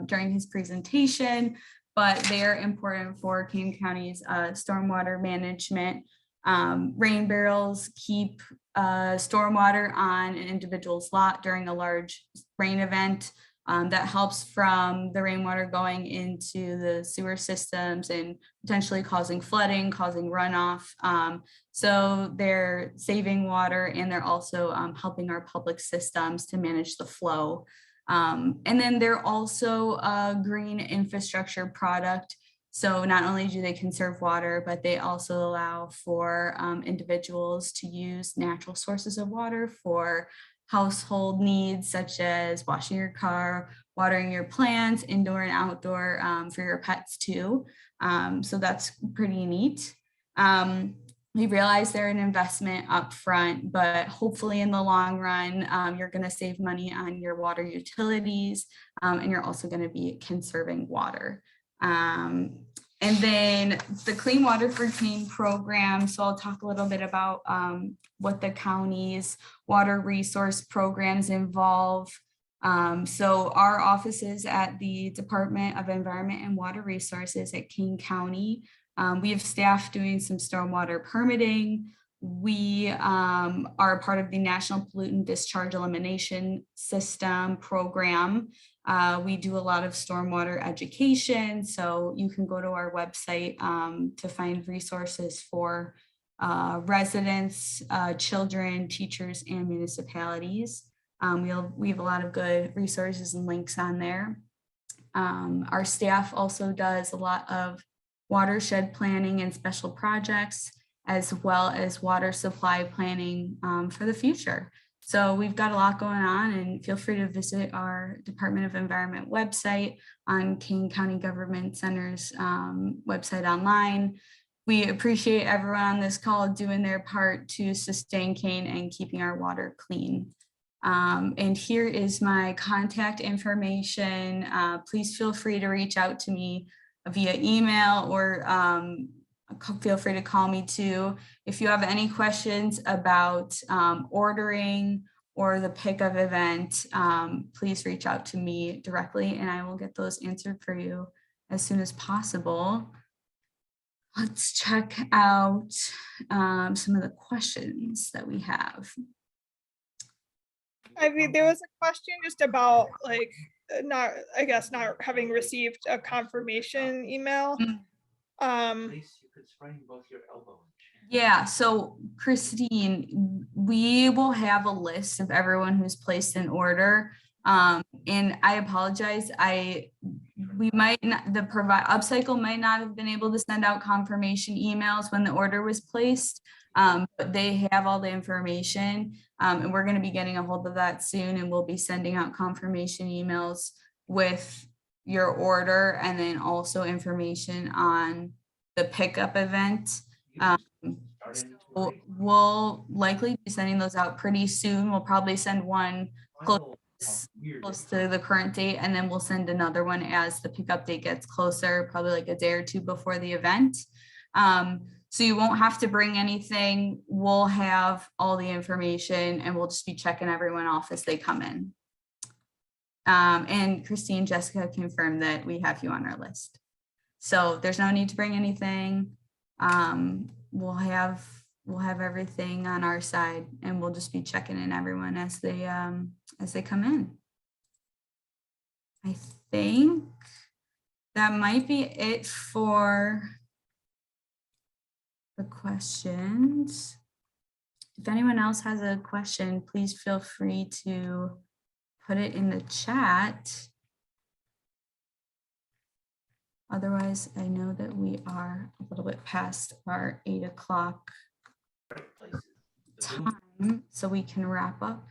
during his presentation, but they're important for Kane County's stormwater management. Rain barrels keep stormwater on an individual's lot during a large rain event. That helps from the rainwater going into the sewer systems and potentially causing flooding, causing runoff. So they're saving water, and they're also helping our public systems to manage the flow. And then they're also a green infrastructure product. So not only do they conserve water, but they also allow for individuals to use natural sources of water for household needs, such as washing your car, watering your plants, indoor and outdoor, for your pets too. So that's pretty neat. We realize they're an investment up front, but hopefully in the long run, you're going to save money on your water utilities, and you're also going to be conserving water. And then the Clean Water for Kane program. So I'll talk a little bit about what the county's water resource programs involve. So our offices at the Department of Environment and Water Resources at Kane County, we have staff doing some stormwater permitting. We are part of the National Pollutant Discharge Elimination System program. We do a lot of stormwater education, so you can go to our website to find resources for residents, children, teachers, and municipalities. We have a lot of good resources and links on there. Our staff also does a lot of watershed planning and special projects, as well as water supply planning for the future. So we've got a lot going on, and feel free to visit our Department of Environment website on Kane County Government Center's website online. We appreciate everyone on this call doing their part to sustain Kane and keeping our water clean. And here is my contact information. Please feel free to reach out to me via email, or feel free to call me too. If you have any questions about ordering or the pickup event, please reach out to me directly, and I will get those answered for you as soon as possible. Let's check out some of the questions that we have. I mean, there was a question just about like not having received a confirmation email. Yeah, so Christine, we will have a list of everyone who's placed an order. And I apologize, Upcycle might not have been able to send out confirmation emails when the order was placed, but they have all the information, and we're going to be getting a hold of that soon, and we'll be sending out confirmation emails with your order, and then also information on the pickup event. So we'll likely be sending those out pretty soon. We'll probably send one close to close to the current date, and then we'll send another one as the pickup date gets closer, probably like a day or two before the event. So you won't have to bring anything. We'll have all the information and we'll just be checking everyone off as they come in. And Christine, Jessica confirmed that we have you on our list. So there's no need to bring anything. We'll have everything on our side, and we'll just be checking in everyone as they come in. I think that might be it for the questions. If anyone else has a question, please feel free to put it in the chat. Otherwise, I know that we are a little bit past our 8 o'clock time, so we can wrap up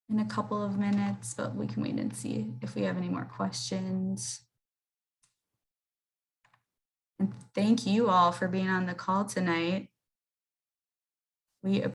in a couple of minutes, but we can wait and see if we have any more questions. And thank you all for being on the call tonight. We